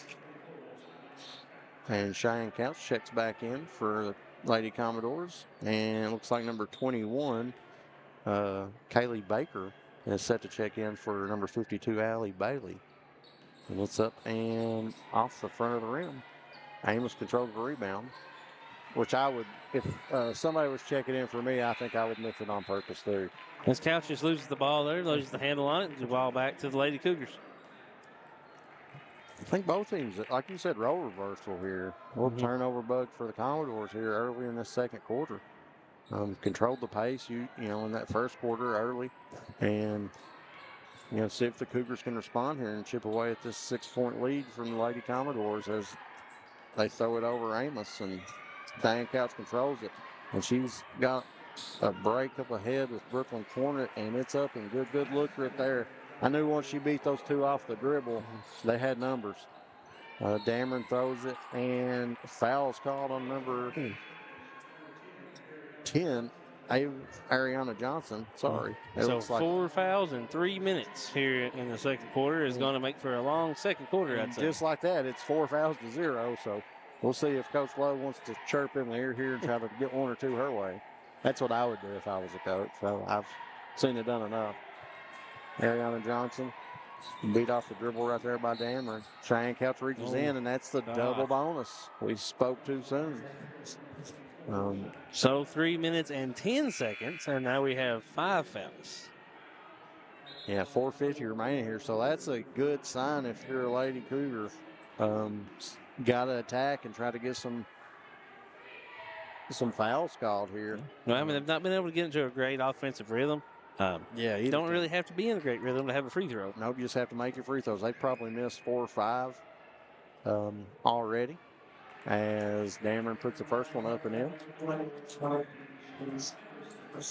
And Cheyenne Couch checks back in for the Lady Commodores. And it looks like number 21, Kaylee Baker, is set to check in for number 52, Allie Bailey. And it's up and off the front of the rim. Amos controls the rebound, which I would, if somebody was checking in for me, I think I would miss it on purpose there. As Couch just loses the ball there, loses the handle on it, and the ball back to the Lady Cougars. I think both teams, like you said, role reversal here. A little turnover bug for the Commodores here early in the second quarter. Controlled the pace, you know, in that first quarter early. And, you know, see if the Cougars can respond here and chip away at this 6-point lead from the Lady Commodores as they throw it over Amos. And Diane Couch controls it. And she's got a break up ahead with Brooklyn Cornet, and it's up and good look right there. I knew once she beat those 2 off the dribble, they had numbers. Dameron throws it, and foul's called on number 10, Ariana Johnson. Sorry. So 4 fouls in 3 minutes here in the second quarter is going to make for a long second quarter, I'd say. Just like that, it's 4 fouls to 0. So we'll see if Coach Lowe wants to chirp in the ear here and try to get 1 or 2 her way. That's what I would do if I was a coach. So I've seen it done enough. Ariana Johnson beat off the dribble right there by Dameron. Cheyenne Couch reaches in, and that's the double bonus. We spoke too soon. So 3 minutes and 10 seconds, and now we have 5 fouls. Yeah, 4:50 remaining here, so that's a good sign if you're a Lady Cougar. Got to attack and try to get some fouls called here. No, I mean, they've not been able to get into a great offensive rhythm. You don't really have to be in a great rhythm to have a free throw. Nope, you just have to make your free throws. They probably missed 4 or 5 already, as Dameron puts the first one up and in.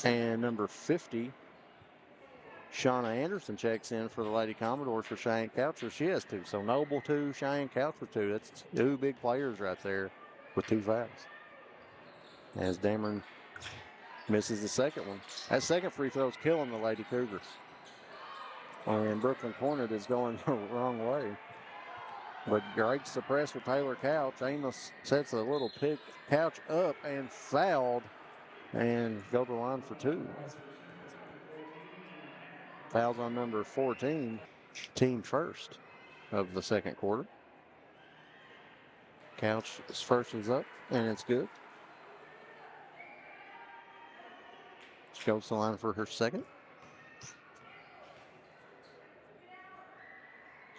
And number 50, Shauna Anderson checks in for the Lady Commodores for Cheyenne Couch. So she has 2. So Noble 2, Cheyenne Couch with 2. That's 2 big players right there with 2 fouls. As Dameron misses the second one. That second free throw is killing the Lady Cougars. And Brooklyn Cornet is going the wrong way. But great suppress for Taylor Couch. Amos sets a little pick. Couch up and fouled. And go to the line for 2. Fouls on number 14. Team first of the second quarter. Couch's first is up, and it's good. She goes to the line for her second.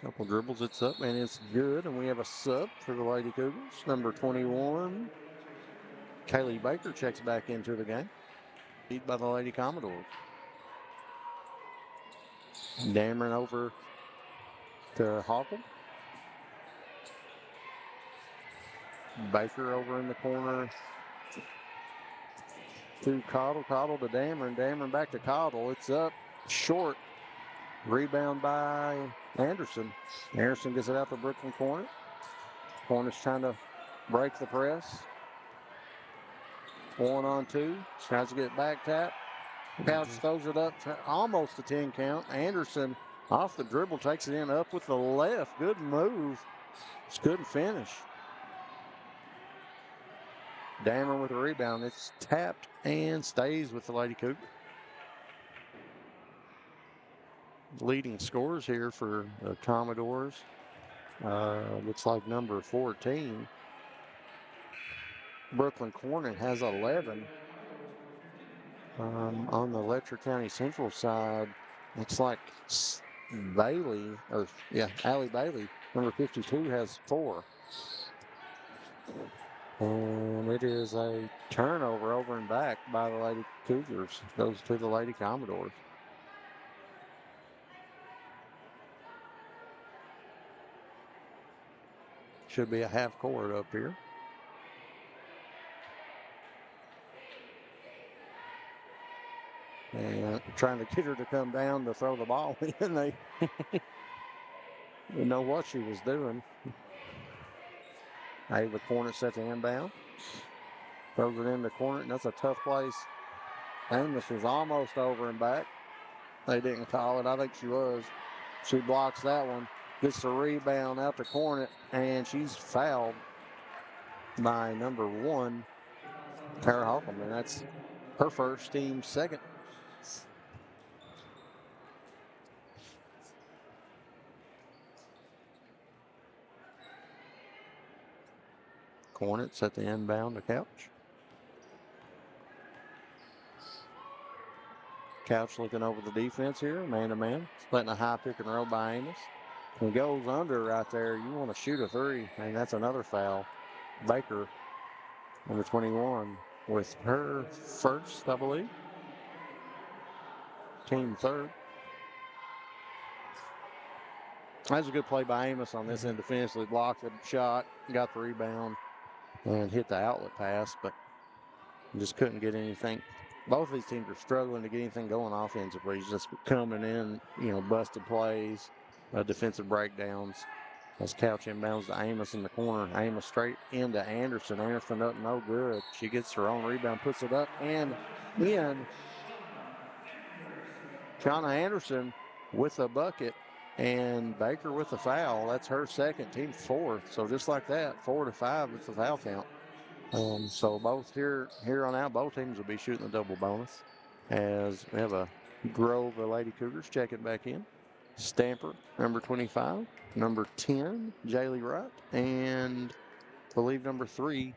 Couple dribbles, it's up, and it's good. And we have a sub for the Lady Cougars. Number 21, Kaylee Baker checks back into the game. Beat by the Lady Commodores. Dameron over to Hawkle. Baker over in the corner to Cottle. Cottle to Dameron. Dameron back to Cottle. It's up short. Rebound by Anderson. Anderson gets it out to Brooklyn Cornet. Cornet's trying to break the press. 1-on-2. Tries to get back tap. Couch throws it up almost a 10 count. Anderson off the dribble takes it in up with the left. Good move. Just couldn't finish. Dameron with a rebound. It's tapped and stays with the Lady Cougar. leading scorers here for the Commodores. Looks like number 14. Brooklyn Cornet has 11. On the Letcher County Central side, looks like Bailey, Allie Bailey, number 52, has 4. And it is a turnover over and back by the Lady Cougars. Goes to the Lady Commodores. Should be a half court up here. And trying to get her to come down to throw the ball in. They didn't know what she was doing. Ava Cornet set the inbound. Throws it in the corner, and that's a tough place. Amos was almost over and back. They didn't call it. I think she was. She blocks that one. Gets the rebound out to Cornet, and she's fouled by number 1, Tara Holcomb, and that's her first, team second. Cornet set the inbound to Couch. Couch looking over the defense here, man-to-man. Letting a high pick and roll by Amos. And goes under right there. You want to shoot a 3, and that's another foul. Baker, number 21, with her first, I believe. Team third. That was a good play by Amos on this end defensively. Blocked the shot, got the rebound, and hit the outlet pass, but just couldn't get anything. Both of these teams are struggling to get anything going offensively. Just coming in, busted plays, defensive breakdowns. As Couch inbounds to Amos in the corner. Amos straight into Anderson. Anderson up, no good. She gets her own rebound, puts it up and in. Shauna Anderson with a bucket and Baker with a foul. That's her second, team fourth. So just like that, 4 to 5 is the foul count. So both here on out, both teams will be shooting the double bonus. As we have a Grove, the Lady Cougars, check it back in. Stamper, number 25. Number 10, Jaylee Wright. And I believe number 3,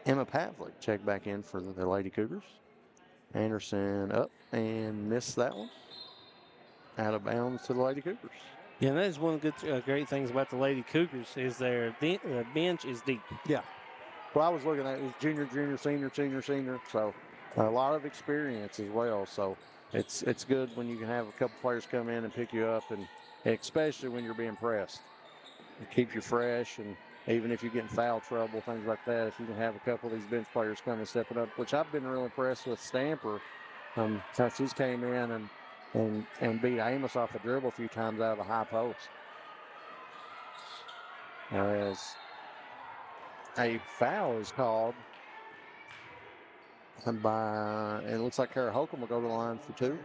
Emma Pavlik, check back in for the Lady Cougars. Anderson up and missed that one. Out of bounds to the Lady Cougars. Yeah, and that is one of the great things about the Lady Cougars is their bench is deep. Yeah. Well, I was looking at it was junior, senior. So a lot of experience as well. So it's good when you can have a couple players come in and pick you up, and especially when you're being pressed. It keeps you fresh, and even if you get in foul trouble, things like that, if you can have a couple of these bench players come and stepping up, which I've been real impressed with Stamper since she's came in and beat Amos off the dribble a few times out of the high post. As a foul is called by, and it looks like Kara Holcomb will go to the line for 2.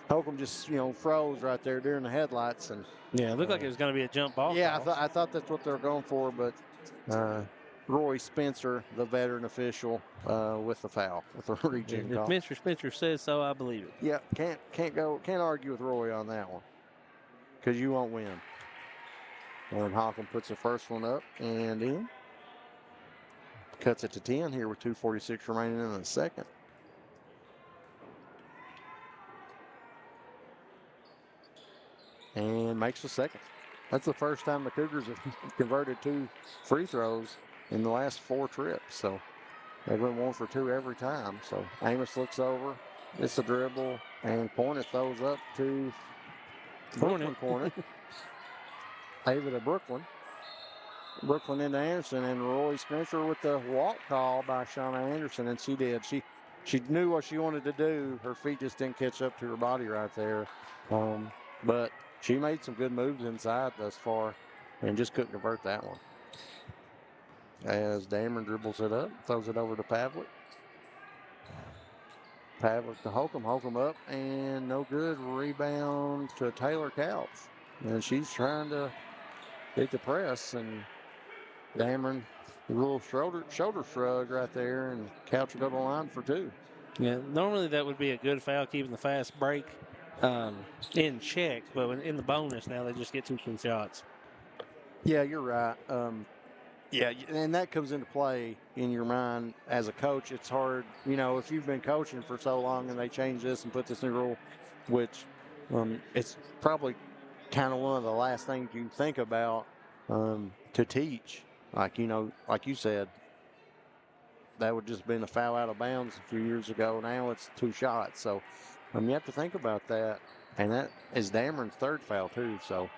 Holcomb just, froze right there during the headlights. And yeah, it looked like it was going to be a jump ball. Yeah, I thought that's what they were going for, but Roy Spencer, the veteran official, with the foul, with the reaching call. If Mr. Spencer says so, I believe it. Yeah, can't argue with Roy on that one, because you won't win. And Holcomb puts the first one up and in. Cuts it to 10 here with 2:46 remaining in the second. And makes the second. That's the first time the Cougars have converted 2 free throws in the last 4 trips. So they went 1 for 2 every time. So Amos looks over, it's a dribble, and Cornet throws up to Cornet. Ava to Brooklyn. Brooklyn into Anderson, and Roy Spencer with the walk call by Shauna Anderson, and she did. She knew what she wanted to do. Her feet just didn't catch up to her body right there. But she made some good moves inside thus far and just couldn't convert that one. As Dameron dribbles it up, throws it over to Pavlik. Pavlik to Holcomb. Holcomb up and no good. Rebound to Taylor Couch. And she's trying to beat the press, and Dameron, a little shoulder shrug right there, and Couch will go to the line for 2. Yeah, normally that would be a good foul, keeping the fast break. in checks, but in the bonus now they just get 2 free shots. Yeah, you're right. Yeah, and that comes into play in your mind as a coach. It's hard, if you've been coaching for so long and they change this and put this new rule, which it's probably kind of one of the last things you think about to teach. Like, like you said, that would just been a foul out of bounds a few years ago. Now it's 2 shots. So you have to think about that. And that is Dameron's 3rd foul, too. So,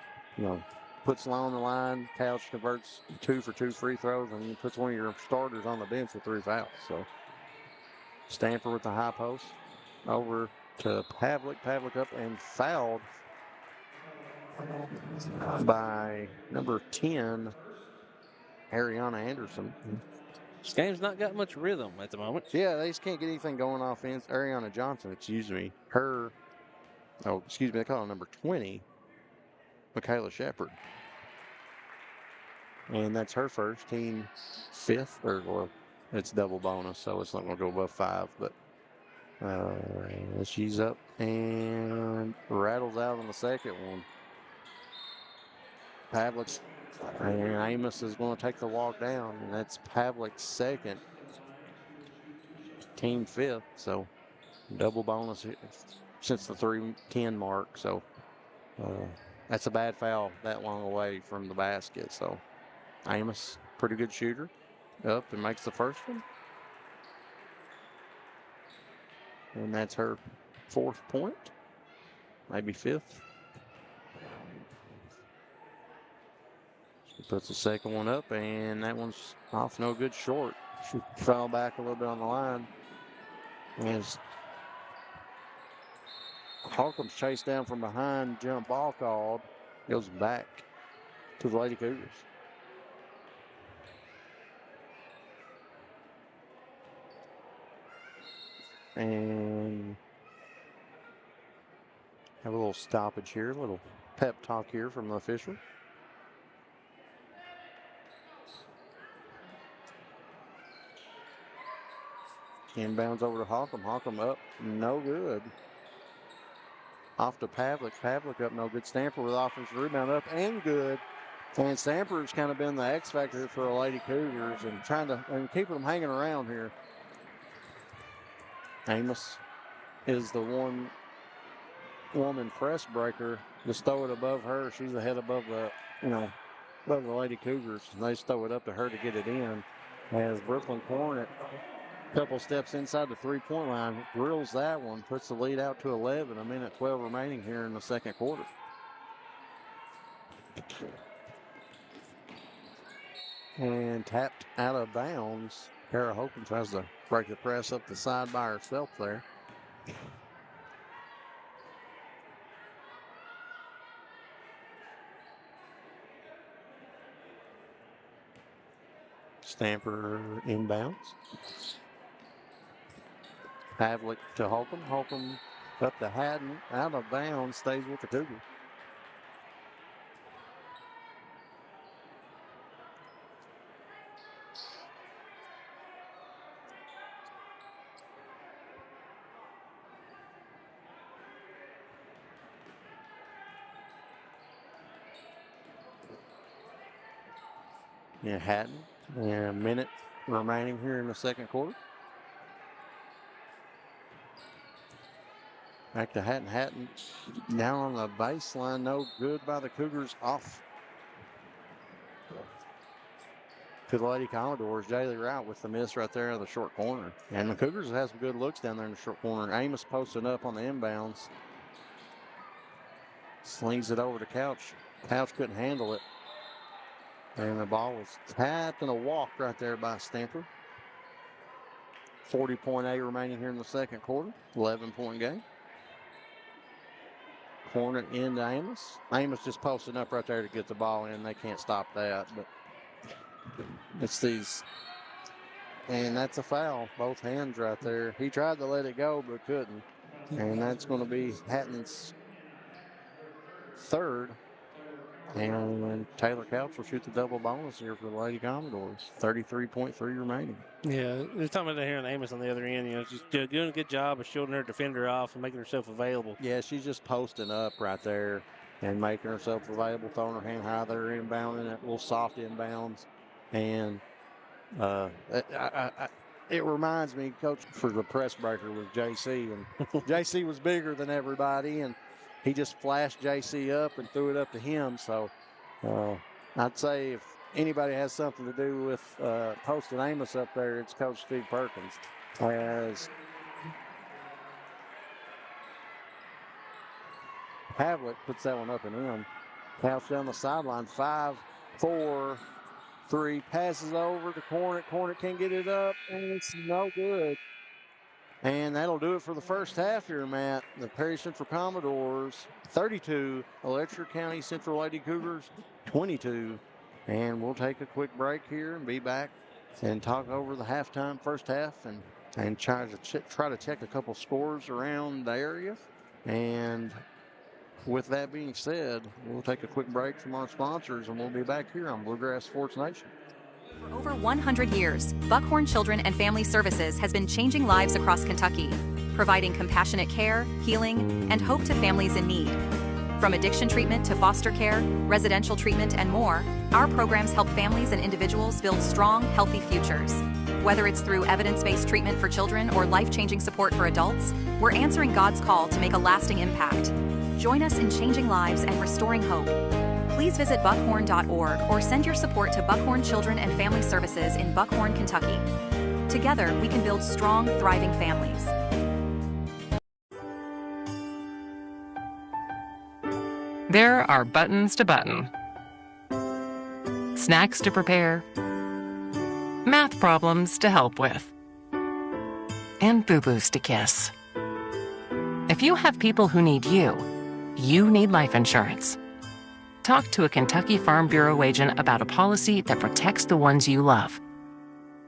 puts Sloan on the line. Couch converts 2 for 2 free throws, and he puts one of your starters on the bench with 3 fouls. So Stamper with the high post over to Pavlik. Pavlik up and fouled by number 10, Ariana Anderson. This game's not got much rhythm at the moment. Yeah, they just can't get anything going offense. Ariana Johnson, excuse me. They call her number 20, Michaela Shepard. And that's her first, team 5th, it's double bonus, so it's not going to go above 5, but she's up and rattles out on the second one. Pavlik and Amos is going to take the walk down, and that's Pavlik's 2nd, team 5th, so double bonus since the 3:10 mark, so that's a bad foul that long away from the basket, so Amos, pretty good shooter, up and makes the first one. And that's her 4th point, maybe 5th. She puts the second one up, and that one's off no good short. She fell back a little bit on the line. As Holcomb's chased down from behind, jump ball called, goes back to the Lady Cougars. And have a little stoppage here, a little pep talk here from the official. Inbounds over to Holcomb. Holcomb up, no good. Off to Pavlik. Pavlik up, no good. Stamper with offensive rebound up and good. And Stamper's kind of been the X factor for the Lady Cougars and keeping them hanging around here. Amos is the one woman press breaker. Just throw it above her. She's the head above above the Lady Cougars. And they just throw it up to her to get it in. As Brooklyn Cornet, a couple steps inside the 3-point line, drills that one, puts the lead out to 11. A minute 12 remaining here in the second quarter. And tapped out of bounds. Kara Holcomb tries to break the press up the side by herself there. Stamper inbounds. Pavlik to Holcomb. Holcomb up to Haddon. Out of bounds. Stays with the Cougars. Yeah, Hatton. And a minute remaining here in the second quarter. Back to Hatton. Hatton down on the baseline. No good by the Cougars. Off to the Lady Commodores. Jaylee Wright with the miss right there in the short corner. And the Cougars have some good looks down there in the short corner. Amos posting up on the inbounds. Slings it over to Couch. Couch couldn't handle it. And the ball was tapped and a walk right there by Stamper. 40.8 remaining here in the second quarter. 11-point game. Corner into Amos. Amos just posting up right there to get the ball in. They can't stop that, but it's these. And that's a foul. Both hands right there. He tried to let it go, but couldn't. And that's going to be Hatton's 3rd. And Taylor Couch will shoot the double bonus here for the Lady Commodores. 33.3 remaining. Yeah, they're talking about Aaron Amos on the other end. Just doing a good job of shielding her defender off and making herself available. Yeah, she's just posting up right there and making herself available, throwing her hand high there, inbounding that little soft inbounds. And it reminds me, Coach, for the press breaker with JC. And JC was bigger than everybody, and he just flashed JC up and threw it up to him. So I'd say if anybody has something to do with posting Amos up there, it's Coach Steve Perkins. As Havlick puts that one up and in. Couch down the sideline, 5-4-3, passes over to Cornick. Cornick can't get it up, and it's no good. And that'll do it for the first half here, Matt. The Perry Central Commodores, 32. Letcher County Central Lady Cougars, 22. And we'll take a quick break here and be back and talk over the halftime first half and try to check a couple scores around the area. And with that being said, we'll take a quick break from our sponsors, and we'll be back here on Bluegrass Sports Nation. For over 100 years, Buckhorn Children and Family Services has been changing lives across Kentucky, providing compassionate care, healing, and hope to families in need. From addiction treatment to foster care, residential treatment, and more, our programs help families and individuals build strong, healthy futures. Whether it's through evidence-based treatment for children or life-changing support for adults, we're answering God's call to make a lasting impact. Join us in changing lives and restoring hope. Please visit buckhorn.org or send your support to Buckhorn Children and Family Services in Buckhorn, Kentucky. Together, we can build strong, thriving families. There are buttons to button, snacks to prepare, math problems to help with, and boo-boos to kiss. If you have people who need you, you need life insurance. Talk to a Kentucky Farm Bureau agent about a policy that protects the ones you love.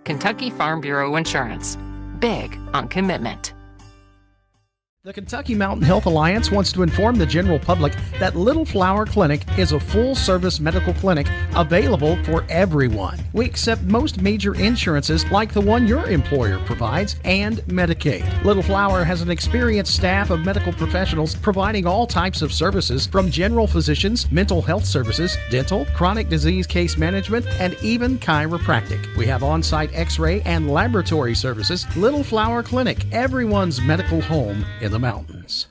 Kentucky Farm Bureau Insurance. Big on commitment. The Kentucky Mountain Health Alliance wants to inform the general public that Little Flower Clinic is a full-service medical clinic available for everyone. We accept most major insurances like the one your employer provides and Medicaid. Little Flower has an experienced staff of medical professionals providing all types of services from general physicians, mental health services, dental, chronic disease case management, and even chiropractic. We have on-site x-ray and laboratory services. Little Flower Clinic, everyone's medical home in the mountains.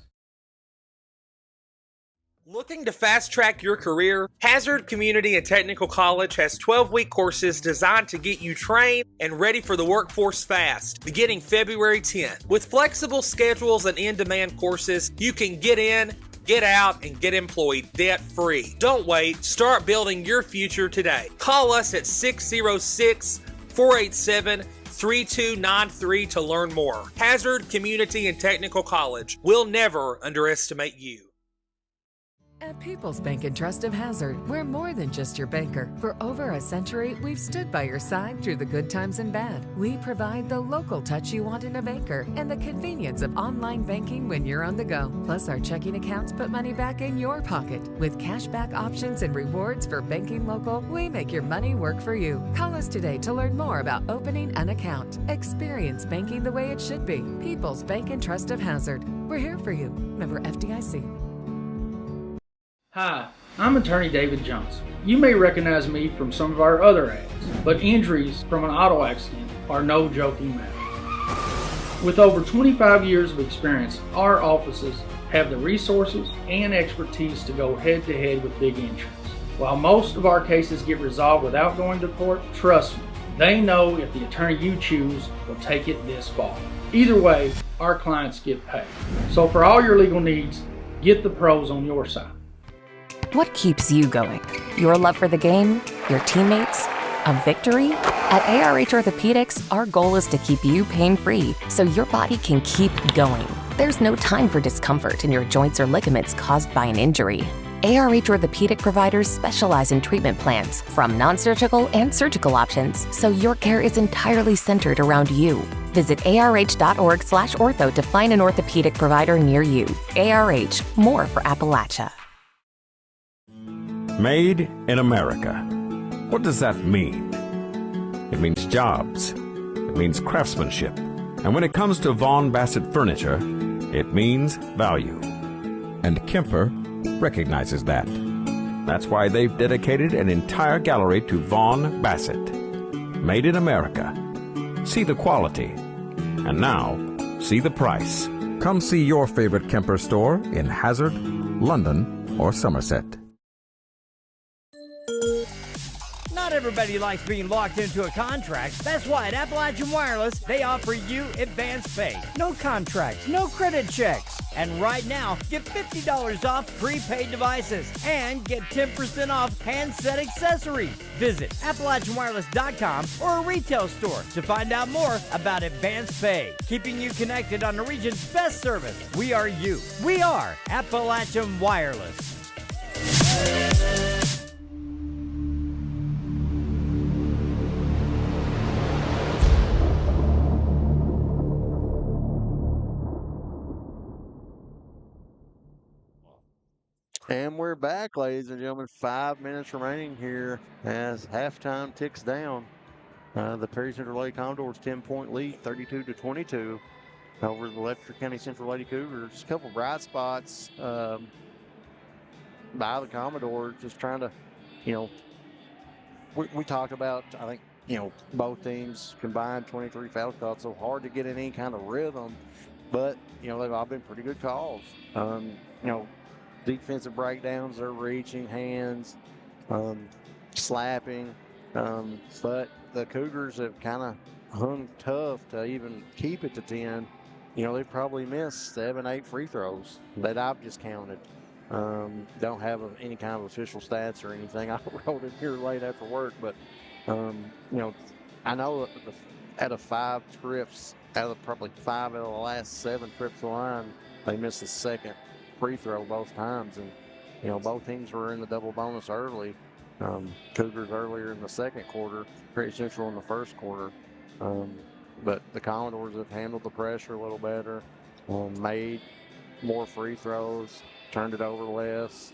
Looking to fast track your career? Hazard Community and Technical College has 12-week courses designed to get you trained and ready for the workforce fast, beginning February 10th. With flexible schedules and in-demand courses, you can get in, get out, and get employed debt-free. Don't wait. Start building your future today. Call us at 606-487-3293 to learn more. Hazard Community and Technical College. We'll never underestimate you. At People's Bank and Trust of Hazard, we're more than just your banker. For over a century, we've stood by your side through the good times and bad. We provide the local touch you want in a banker and the convenience of online banking when you're on the go. Plus, our checking accounts put money back in your pocket. With cashback options and rewards for banking local, we make your money work for you. Call us today to learn more about opening an account. Experience banking the way it should be. People's Bank and Trust of Hazard. We're here for you. Member FDIC. Hi, I'm attorney David Johnson. You may recognize me from some of our other ads, but injuries from an auto accident are no joking matter. With over 25 years of experience, our offices have the resources and expertise to go head-to-head with big insurance. While most of our cases get resolved without going to court, trust me, they know if the attorney you choose will take it this far. Either way, our clients get paid. So for all your legal needs, get the pros on your side. What keeps you going? Your love for the game? Your teammates? A victory? At ARH Orthopedics, our goal is to keep you pain-free so your body can keep going. There's no time for discomfort in your joints or ligaments caused by an injury. ARH Orthopedic providers specialize in treatment plans, from non-surgical and surgical options, so your care is entirely centered around you. Visit arh.org/ortho to find an orthopedic provider near you. ARH, more for Appalachia. Made in America. What does that mean? It means jobs. It means craftsmanship. And when it comes to Vaughan Bassett furniture, it means value. And Kemper recognizes that. That's why they've dedicated an entire gallery to Vaughan Bassett. Made in America. See the quality. And now, see the price. Come see your favorite Kemper store in Hazard, London, or Somerset. Not everybody likes being locked into a contract. That's why at Appalachian Wireless, they offer you advance pay. No contracts, no credit checks. And right now, get $50 off prepaid devices and get 10% off handset accessories. Visit AppalachianWireless.com or a retail store to find out more about advance pay. Keeping you connected on the region's best service. We are you. We are Appalachian Wireless. And we're back, ladies and gentlemen. 5 minutes remaining here as halftime ticks down. The Perry Central Lady Commodores 10-point lead, 32-22 over the Letcher County Central Lady Cougars. A couple bright spots by the Commodores, just trying to, we talked about, I think, both teams combined 23 foul calls, so hard to get in any kind of rhythm. But, they've all been pretty good calls. Defensive breakdowns, they're reaching, hands, slapping. But the Cougars have kind of hung tough to even keep it to 10. They've probably missed 7, 8 free throws that I've just counted. Don't have any kind of official stats or anything. I wrote it here late after work, but, I know that out of 5 trips, out of probably 5 out of the last 7 trips to the line, they missed the second free throw both times, and both teams were in the double bonus early. Cougars earlier in the second quarter, Perry Central in the first quarter, but the Commodores have handled the pressure a little better, made more free throws, turned it over less.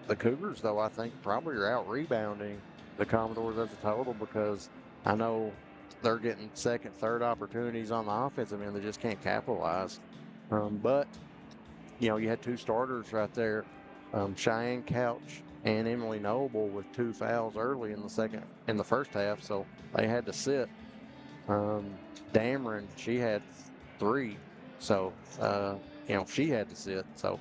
The Cougars, though, I think probably are out rebounding the Commodores as a total, because I know they're getting second, third opportunities on the offensive end. They just can't capitalize. But you had 2 starters right there, Cheyenne Couch and Emily Noble, with 2 fouls early in the first half, so they had to sit. Dameron, she had 3, so she had to sit. So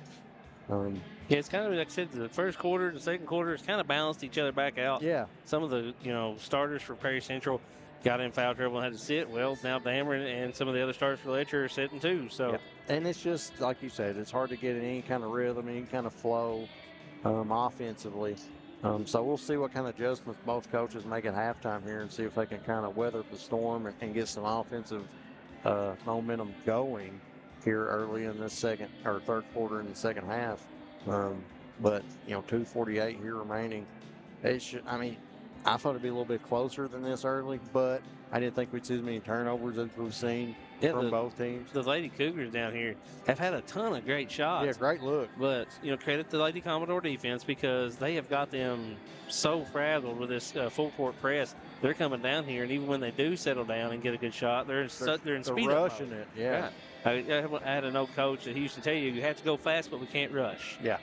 yeah, it's kind of like I said, the first quarter, the second quarter, it's kind of balanced each other back out. Yeah. Some of the starters for Perry Central got in foul trouble and had to sit. Well, now Dameron and some of the other starters for Letcher are sitting too. So. Yep. And it's just, like you said, it's hard to get in any kind of rhythm, any kind of flow offensively. So we'll see what kind of adjustments both coaches make at halftime here, and see if they can kind of weather the storm and get some offensive momentum going here early in this second or third quarter in the second half. But 2:48 here remaining. I thought it'd be a little bit closer than this early, but I didn't think we'd see as many turnovers as we've seen from both teams. The Lady Cougars down here have had a ton of great shots. Yeah, great look. But, credit the Lady Commodore defense, because they have got them so frazzled with this full court press. They're coming down here, and even when they do settle down and get a good shot, they're in speed rushing it. Yeah. Right. I had an old coach that he used to tell you have to go fast, but we can't rush. Yeah.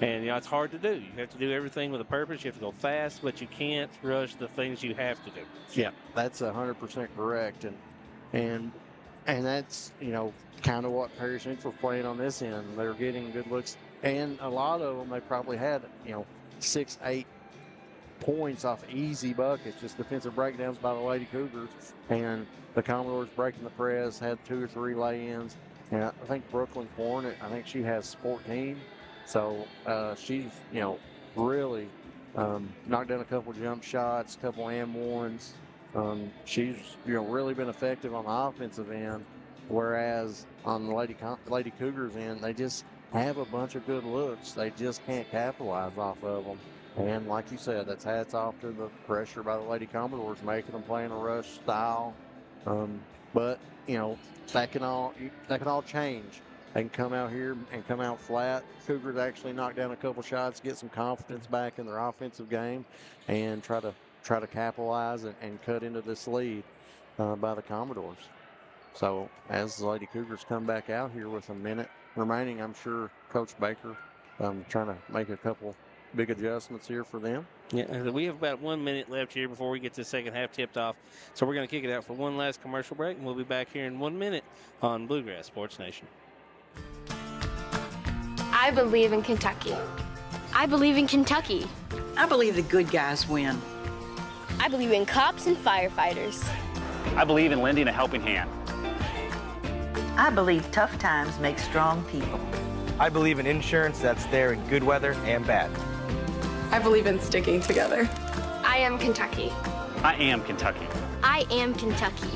And, it's hard to do. You have to do everything with a purpose. You have to go fast, but you can't rush the things you have to do. Yeah, that's 100% correct. And that's, kind of what Perry Central's playing on this end. They're getting good looks. And a lot of them, they probably had, 6, 8 points off easy buckets, just defensive breakdowns by the Lady Cougars. And the Commodores breaking the press, had 2 or 3 lay-ins. And I think Brooklyn Hornet, I think she has 14. So she's, really knocked down a couple jump shots, a couple and ones. She's, really been effective on the offensive end, whereas on the Lady Cougars end, they just have a bunch of good looks. They just can't capitalize off of them. And like you said, that's hats off to the pressure by the Lady Commodores, making them play in a rush style. But, that can all change they can come out here and come out flat. Cougars actually knock down a couple shots, get some confidence back in their offensive game, and try to capitalize and cut into this lead by the Commodores. So as the Lady Cougars come back out here with a minute remaining, I'm sure Coach Baker trying to make a couple big adjustments here for them. Yeah, we have about 1 minute left here before we get to the second half tipped off. So we're going to kick it out for one last commercial break, and we'll be back here in 1 minute on Bluegrass Sports Nation. I believe in Kentucky. I believe in Kentucky. I believe the good guys win. I believe in cops and firefighters. I believe in lending a helping hand. I believe tough times make strong people. I believe in insurance that's there in good weather and bad. I believe in sticking together. I am Kentucky. I am Kentucky. I am Kentucky.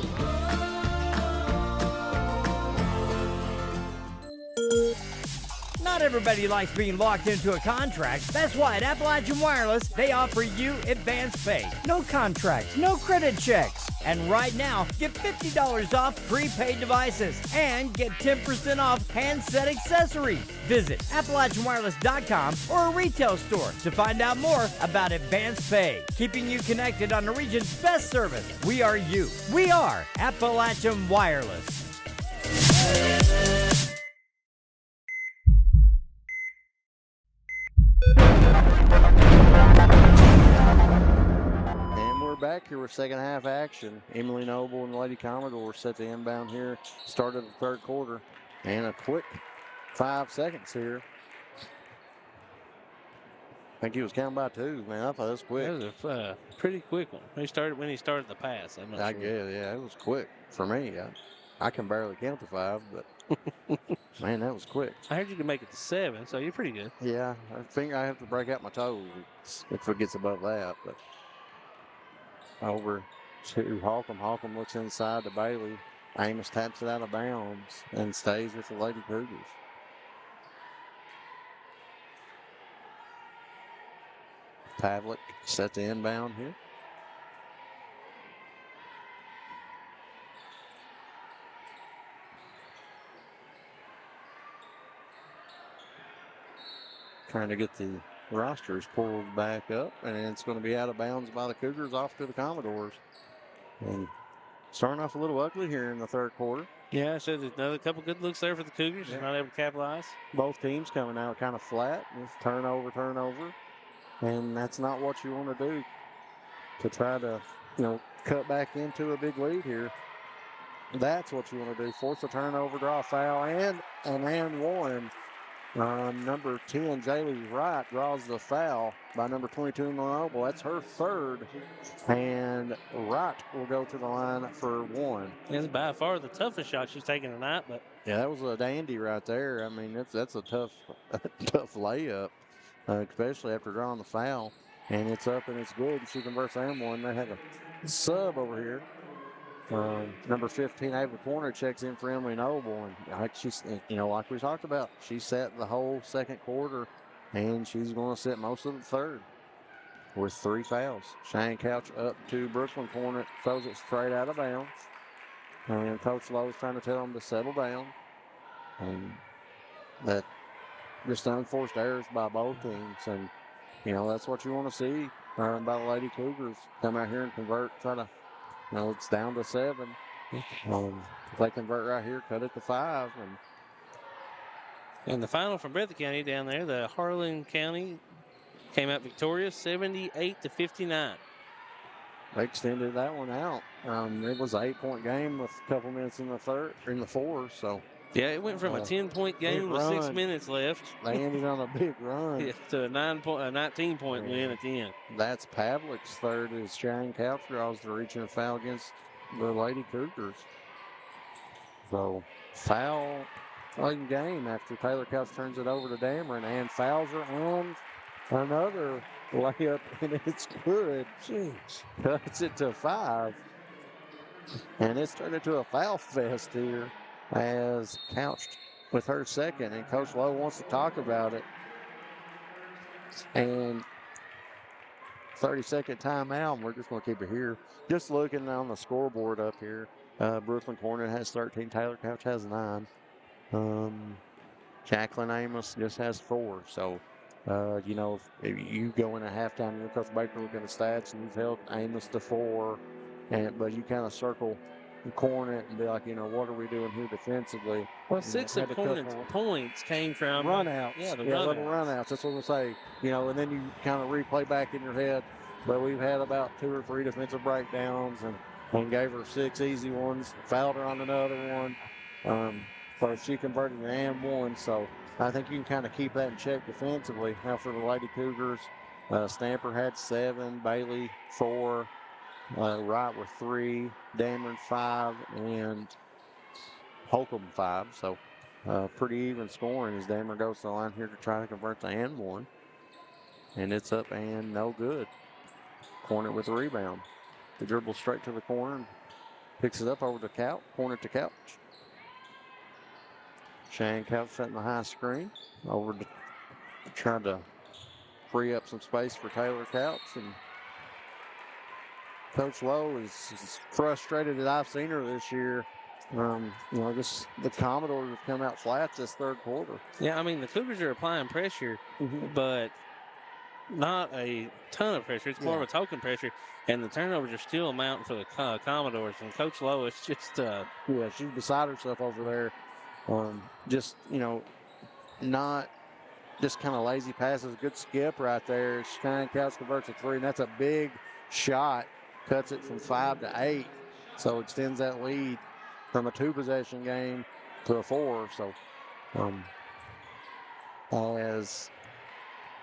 Not everybody likes being locked into a contract. That's why at Appalachian Wireless, they offer you advance pay. No contracts, no credit checks. And right now, get $50 off prepaid devices and get 10% off handset accessories. Visit AppalachianWireless.com or a retail store to find out more about advance pay, keeping you connected on the region's best service. We are you. We are Appalachian Wireless. And we're back here with second half action. Emily Noble and the Lady Commodores set the inbound here. Started the third quarter. And a quick 5 seconds here. I think he was counting by two, man. I thought it was quick. That was a pretty quick one. When he started the pass. I'm not I sure. guess, yeah, it was quick for me. I can barely count to 5, but man, that was quick. I heard you can make it to 7, so you're pretty good. Yeah, I think I have to break out my toes if it gets above that. But over to Holcomb. Holcomb looks inside to Bailey. Amos taps it out of bounds and stays with the Lady Cougars. Pavlik set the inbound here. Trying to get the rosters pulled back up, and it's going to be out of bounds by the Cougars off to the Commodores. And starting off a little ugly here in the third quarter. Yeah, so there's another couple good looks there for the Cougars. Yeah. Not able to capitalize. Both teams coming out kind of flat. Just turnover. And that's not what you want to do to try to, cut back into a big lead here. That's what you want to do. Force a turnover, draw a foul, and one. Number 10, Jaylee Wright, draws the foul by number 22, Noble. That's her third. And Wright will go to the line for one. It's by far the toughest shot she's taken tonight. But yeah, that was a dandy right there. I mean, that's a tough layup, especially after drawing the foul. And it's up and it's good. She converts and one. They have a sub over here. Number 15, Ava Corner checks in for Emily Noble, and she's, like we talked about, she set the whole second quarter, and she's going to sit most of the third with 3 fouls. Shane Couch up to Brooklyn Corner, throws it straight out of bounds, and Coach Lowe's trying to tell them to settle down. And that just unforced errors by both teams, and that's what you want to see by the Lady Cougars come out here and convert, try to. It's down to 7. If they convert right here, cut it to 5. And the final from Breathitt County down there, the Harlan County came out victorious, 78-59. They extended that one out. It was an 8-point game with a couple minutes in the fourth. So yeah, it went from a 10-point game with 6 minutes left. They ended on a big run. Yeah, to a 19-point win at the end. That's Pavlik's third as Shane Couch draws the reaching foul against the Lady Cougars. So foul in game after Taylor Couch turns it over to Dameron and fouls her on another layup, and it's good. Jeez. Cuts it to 5. And it's turned into a foul fest here as Couch with her second, and Coach Lowe wants to talk about it. And 30-second timeout, and we're just going to keep it here. Just looking on the scoreboard up here, Brooklyn Corner has 13, Taylor Couch has 9. Jacqueline Amos just has 4. So, you know, if you go in a halftime, you Coach Baker looking at the stats, and you've held Amos to 4, but you kind of circle the corner and be like, you know, what are we doing here defensively? Well, 6 of Cornet's points came from runouts. Yeah, little runouts. That's what we'll say. You know, and then you kind of replay back in your head. But we've had about 2 or 3 defensive breakdowns and gave her 6 easy ones, fouled her on another one. So she converted an and 1. So I think you can kind of keep that in check defensively. Now for the Lady Cougars, Stamper had 7, Bailey 4, Wright with 3, Dameron 5, and Holcomb 5. So pretty even scoring as Dameron goes to the line here to try to convert the and 1. And it's up and no good. Cornet with a rebound. The dribble straight to the corner and picks it up over to Couch. Corner to Couch. Shane Couch setting the high screen. Over to trying to free up some space for Taylor Couch. And Coach Lowe is frustrated that I've seen her this year. You know, the Commodores have come out flat this third quarter. Yeah, I mean, the Cougars are applying pressure, but not a ton of pressure. It's more of a token pressure, and the turnovers are still mounting for the Commodores. And Coach Lowe is just yeah, she's beside herself over there. Just, you know, not just kind of lazy passes. Good skip right there. Shine Couch converts a 3, and that's a big shot. Cuts it from 5 to 8, so extends that lead from a 2-possession game to a 4. So as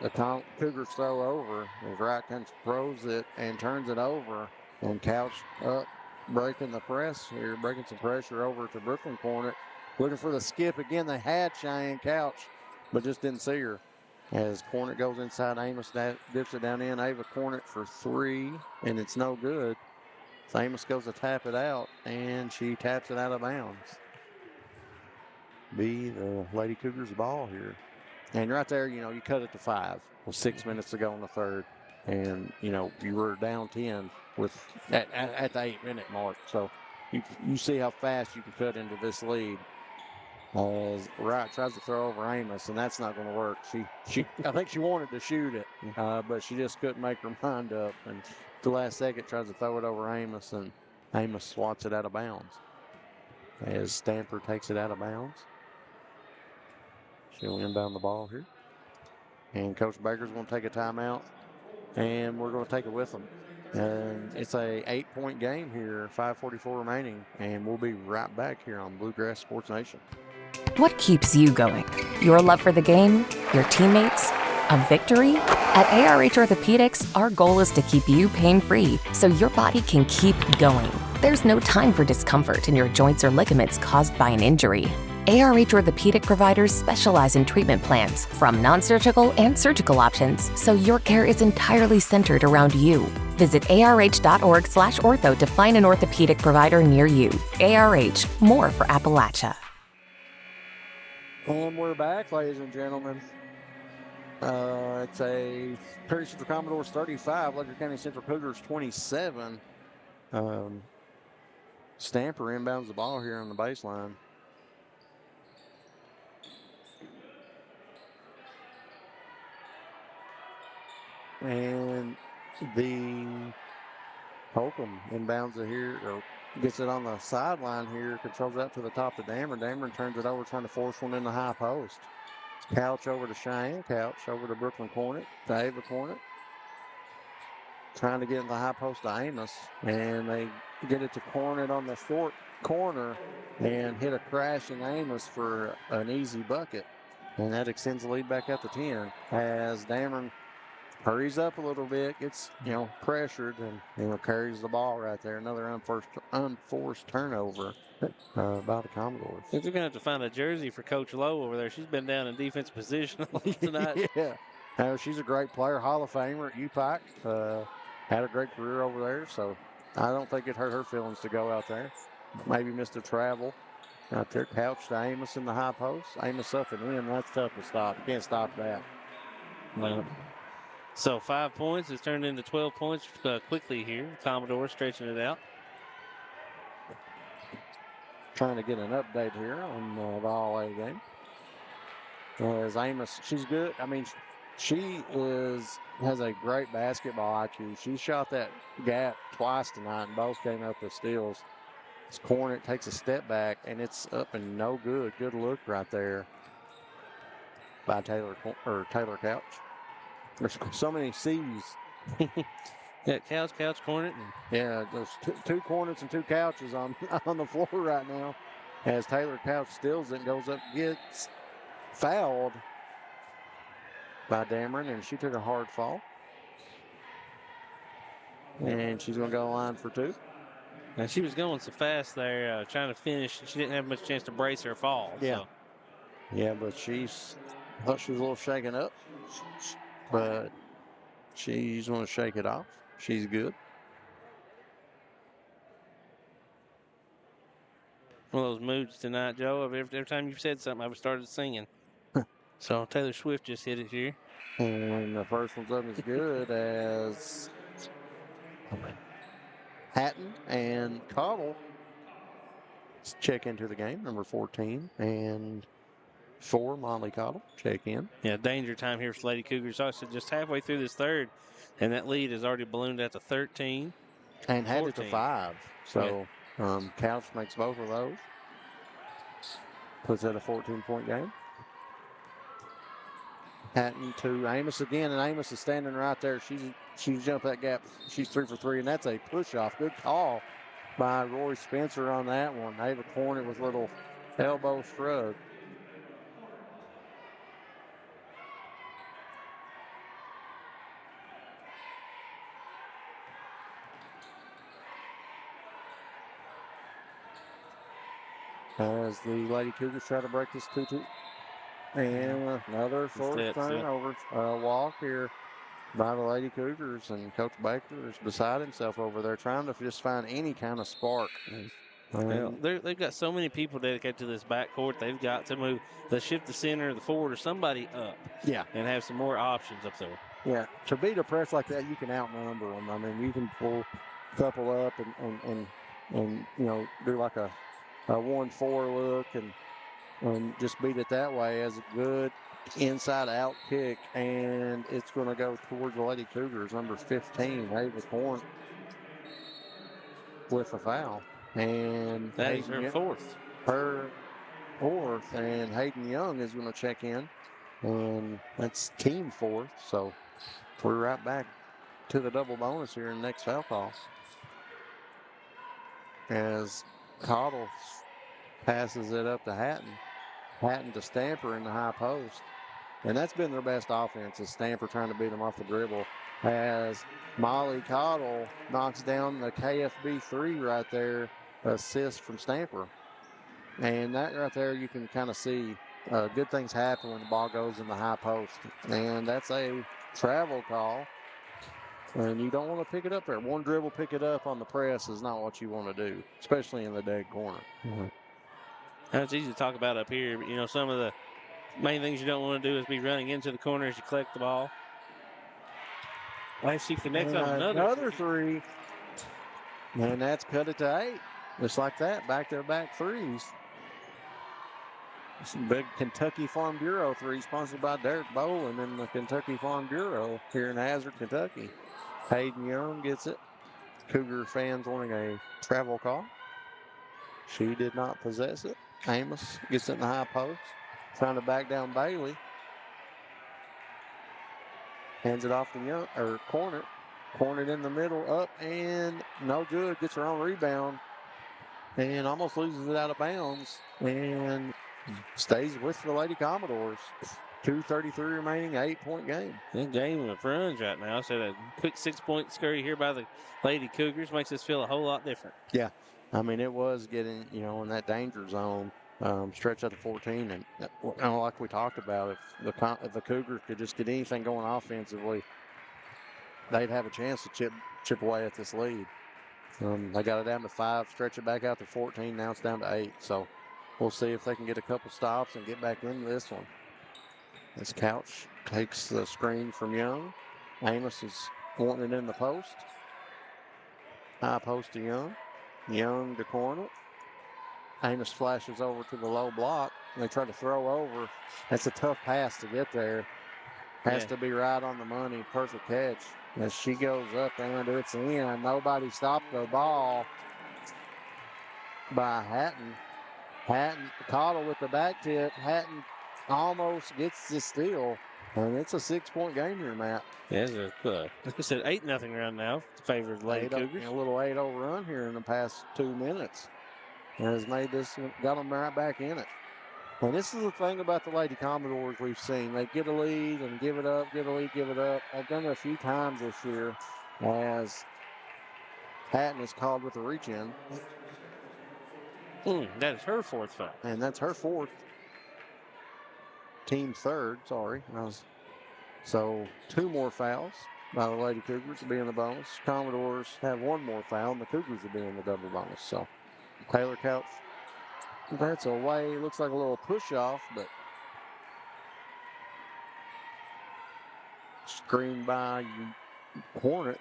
the Cougars throw over, as Wright throws it and turns it over, and Couch up, breaking the press here, breaking some pressure over to Brooklyn Cornet. Looking for the skip again. They had Cheyenne Couch, but just didn't see her. As Cornet goes inside, Amos dips it down in. Ava Cornet for 3, and it's no good. So Amos goes to tap it out, and she taps it out of bounds. Be the Lady Cougars ball here. And right there, you know, you cut it to 5 with 6 minutes to go in the third. And, you know, you were down 10 at the 8-minute mark. So you see how fast you can cut into this lead. As Wright tries to throw over Amos, and that's not going to work. I think she wanted to shoot it, but she just couldn't make her mind up. And the last second tries to throw it over Amos, and Amos swats it out of bounds. As Stamper takes it out of bounds. She'll inbound the ball here. And Coach Baker's going to take a timeout, and we're going to take it with them. And it's a 8-point game here, 5:44 remaining, and we'll be right back here on Bluegrass Sports Nation. What keeps you going? Your love for the game? Your teammates? A victory? At ARH Orthopedics, our goal is to keep you pain-free so your body can keep going. There's no time for discomfort in your joints or ligaments caused by an injury. ARH Orthopedic providers specialize in treatment plans, from non-surgical and surgical options, so your care is entirely centered around you. Visit arh.org/ortho to find an orthopedic provider near you. ARH, more for Appalachia. And we're back, ladies and gentlemen. It's a Perry Central Commodores 35, Letcher County Central Cougars 27. Stamper inbounds the ball here on the baseline. And the Holcomb inbounds it here, or gets it on the sideline here, controls that to the top of Dameron. Dameron turns it over, trying to force one in the high post. Couch over to Cheyenne Couch, over to Brooklyn Cornet, to Ava Cornet. Trying to get in the high post to Amos, and they get it to Cornet on the short corner and hit a crashing Amos for an easy bucket. And that extends the lead back up to 10 as Dameron hurries up a little bit, gets, you know, pressured, and carries the ball right there. Another unforced turnover by the Commodores. I think they're going to have to find a jersey for Coach Lowe over there. She's been down in defensive position tonight. Yeah. She's a great player, Hall of Famer at UPAC. Had a great career over there, so I don't think it hurt her feelings to go out there. Maybe missed a travel out there. Couch to Amos in the high post. Amos up and in. That's tough to stop. You can't stop that. No. So 5 points has turned into 12 points quickly here. Commodore stretching it out. trying to get an update here on the All-A game. As Amos, she's good. I mean, she has a great basketball IQ. She shot that gap twice tonight, and both came up with steals. This corner takes a step back, and it's up and no good. Good look right there by Taylor Couch. There's so many C's. Yeah, Couch, Cornet. Yeah, there's two Cornets and two Couches on the floor right now. As Taylor Couch steals it and goes up, gets fouled by Dameron, and she took a hard fall. And she's going to go line for two. And she was going so fast there, trying to finish. She didn't have much chance to brace her fall. Yeah. So. Yeah, but I thought she was a little shaken up. But she's going to shake it off. She's good. One of those moods tonight, Joe. Every time you've said something, I've started singing. So Taylor Swift just hit it here. And the first one's up as good as Hatton and Cottle check into the game, number 14. And 4, Molly Cottle, check in. Yeah, danger time here for Lady Cougars. Also, just halfway through this third, and that lead has already ballooned out to 13. And had it to 5. So Couch makes both of those. Puts it a 14-point game. Hatton to Amos again, and Amos is standing right there. She's jumped that gap. She's 3 for 3, and that's a push-off. Good call by Roy Spencer on that one. Ava Cornet with a little elbow shrug. As the Lady Cougars try to break this 2-2. And another forced turnover. Walk here by the Lady Cougars, and Coach Baker is beside himself over there trying to just find any kind of spark. They've got so many people dedicated to this backcourt. They've got to move, shift the center, the forward, or somebody up. Yeah. And have some more options up there. Yeah. To beat a press like that, you can outnumber them. I mean, you can pull a couple up and do like a 1-4 look and just beat it that way as a good inside-out kick, and it's going to go towards the Lady Cougars, number 15, Ava Corn, with a foul. And that is her fourth. Her fourth, and Hayden Young is going to check in, and that's team fourth. So we're right back to the double bonus here in the next foul call. As Cottle passes it up to Hatton. Hatton to Stamper in the high post. And that's been their best offense, is Stamper trying to beat them off the dribble. As Molly Cottle knocks down the KFB 3 right there, assist from Stamper. And that right there, you can kind of see good things happen when the ball goes in the high post. And that's a travel call. And you don't want to pick it up there. One dribble, pick it up on the press is not what you want to do, especially in the dead corner. Mm-hmm. It's easy to talk about up here, but, some of the main things you don't want to do is be running into the corner as you collect the ball. Well, she connects on another three. And that's cut it to 8. Just like that, back-to-back threes. Some big Kentucky Farm Bureau 3 sponsored by Derek Boland and the Kentucky Farm Bureau here in Hazard, Kentucky. Hayden Young gets it. Cougar fans wanting a travel call. She did not possess it. Amos gets it in the high post. Trying to back down Bailey. Hands it off to Young, or Cornet. Cornet in the middle, up and no good. Gets her own rebound and almost loses it out of bounds and stays with the Lady Commodores. 2:33 remaining, 8-point game. That game with runs right now. So a quick 6-point scurry here by the Lady Cougars makes us feel a whole lot different. Yeah. I mean, it was getting, in that danger zone, stretch out to 14. And like we talked about, if the Cougars could just get anything going offensively, they'd have a chance to chip away at this lead. They got it down to 5, stretch it back out to 14. Now it's down to 8. So we'll see if they can get a couple stops and get back into this one. As Couch takes the screen from Young. Amos is wanting it in the post. High post to Young. Young to Cornet. Amos flashes over to the low block. They try to throw over. That's a tough pass to get there. Has to be right on the money. Perfect catch. As she goes up and it's in. Nobody stopped the ball by Hatton. Hatton, Cottle with the back tip. Hatton almost gets the steal. And it's a 6-point game here, Matt. Yeah, like I said, 8-0 run now. Favor the Lady Cougars. A little 8-0 run here in the past 2 minutes. Has made this, got them right back in it. And this is the thing about the Lady Commodores we've seen. They get a lead and give it up, get a lead, give it up. They've done it a few times this year as Hatton is called with a reach-in. That is her fourth foul. And that's her fourth. Team third, sorry. So 2 more fouls by the Lady Cougars will be in the bonus. Commodores have 1 more foul, and the Cougars will be in the double bonus. So Taylor Couch, that's away. Looks like a little push-off, but screened by Hornet.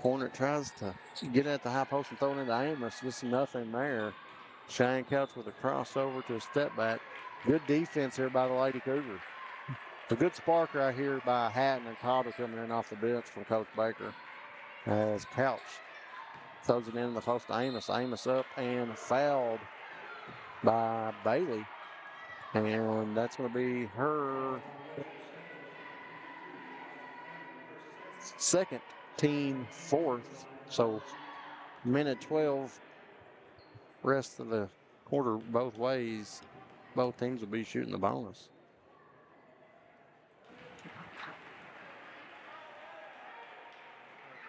Hornet tries to get at the high post and throw it into Amos. Just nothing there. Cheyenne Couch with a crossover to a step back. Good defense here by the Lady Cougars. A good spark right here by Hatton and Cottle coming in off the bench from Coach Baker. As Couch throws it in the post to Amos. Amos up and fouled by Bailey. And that's going to be her second, team fourth. So minute 12, rest of the quarter both ways. Both teams will be shooting the bonus.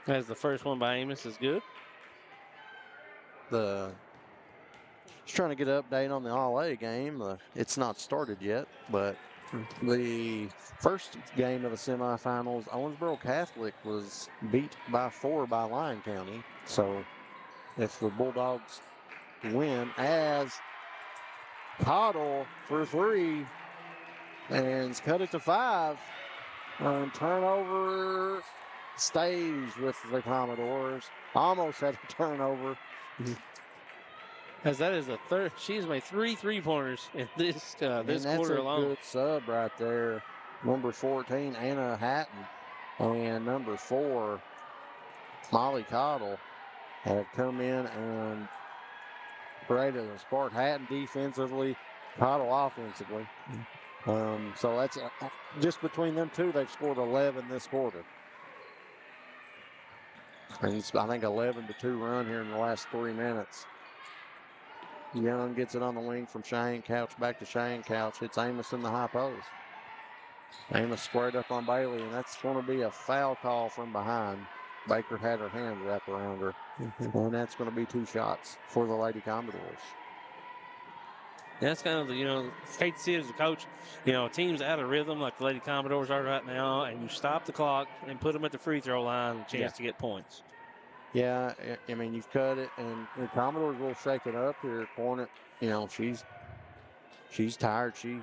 As the first one by Amos is good. Just trying to get an update on the All-A game. It's not started yet, but the first game of the semifinals, Owensboro Catholic was beat by 4 by Lyon County. So if the Bulldogs win, as Cottle for 3 and cut it to 5, turnover stays with the Commodores. Almost had a turnover. As that is the third, she's made 3 3-pointers in this quarter alone. Good sub right there. Number 14, Anna Hatton, and number 4, Molly Cottle, have come in and created a spark. Hatton defensively, Cottle offensively. So that's just between them two, they've scored 11 this quarter. And it's, I think, 11-2 run here in the last 3 minutes. Young gets it on the wing from Cheyenne Couch, back to Cheyenne Couch. It's Amos in the high post. Amos squared up on Bailey, and that's going to be a foul call from behind. Baker had her hand wrapped around her. And that's going to be 2 shots for the Lady Commodores. That's kind of, hate to see it as a coach, teams out of rhythm like the Lady Commodores are right now, and you stop the clock and put them at the free throw line, a chance to get points. Yeah, I mean, you've cut it, and the Commodores will shake it up here. Hornet, she's tired. She,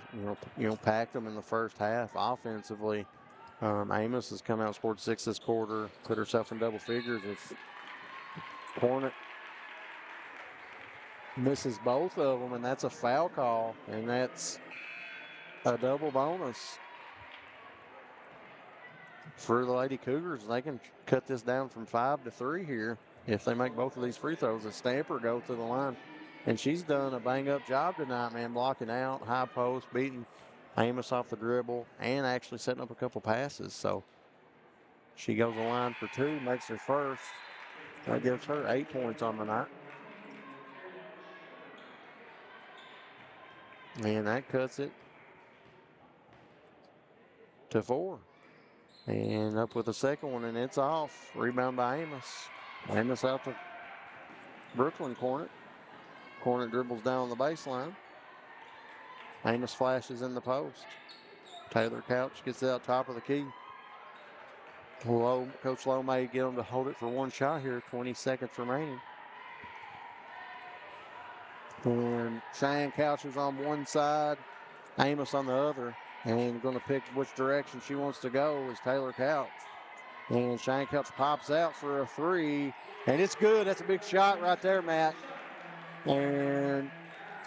packed them in the first half offensively. Amos has come out and scored 6 this quarter, put herself in double figures. If Hornet misses both of them, and that's a foul call, and that's a double bonus for the Lady Cougars. They can cut this down from 5 to 3 here if they make both of these free throws. A Stamper goes to the line, and she's done a bang-up job tonight, man, blocking out, high post, beating Amos off the dribble, and actually setting up a couple passes. So she goes the line for 2, makes her first. That gives her 8 points on the night. And that cuts it to 4. And up with the second one, and it's off. Rebound by Amos. Amos out to Brooklyn Cornet. Cornet dribbles down the baseline. Amos flashes in the post. Taylor Couch gets it out top of the key. Coach Lowe may get him to hold it for 1 shot here. 20 seconds remaining. And Cheyenne Couch is on one side, Amos on the other. And going to pick which direction she wants to go is Taylor Couch. And Cheyenne Couch pops out for a 3. And it's good. That's a big shot right there, Matt. And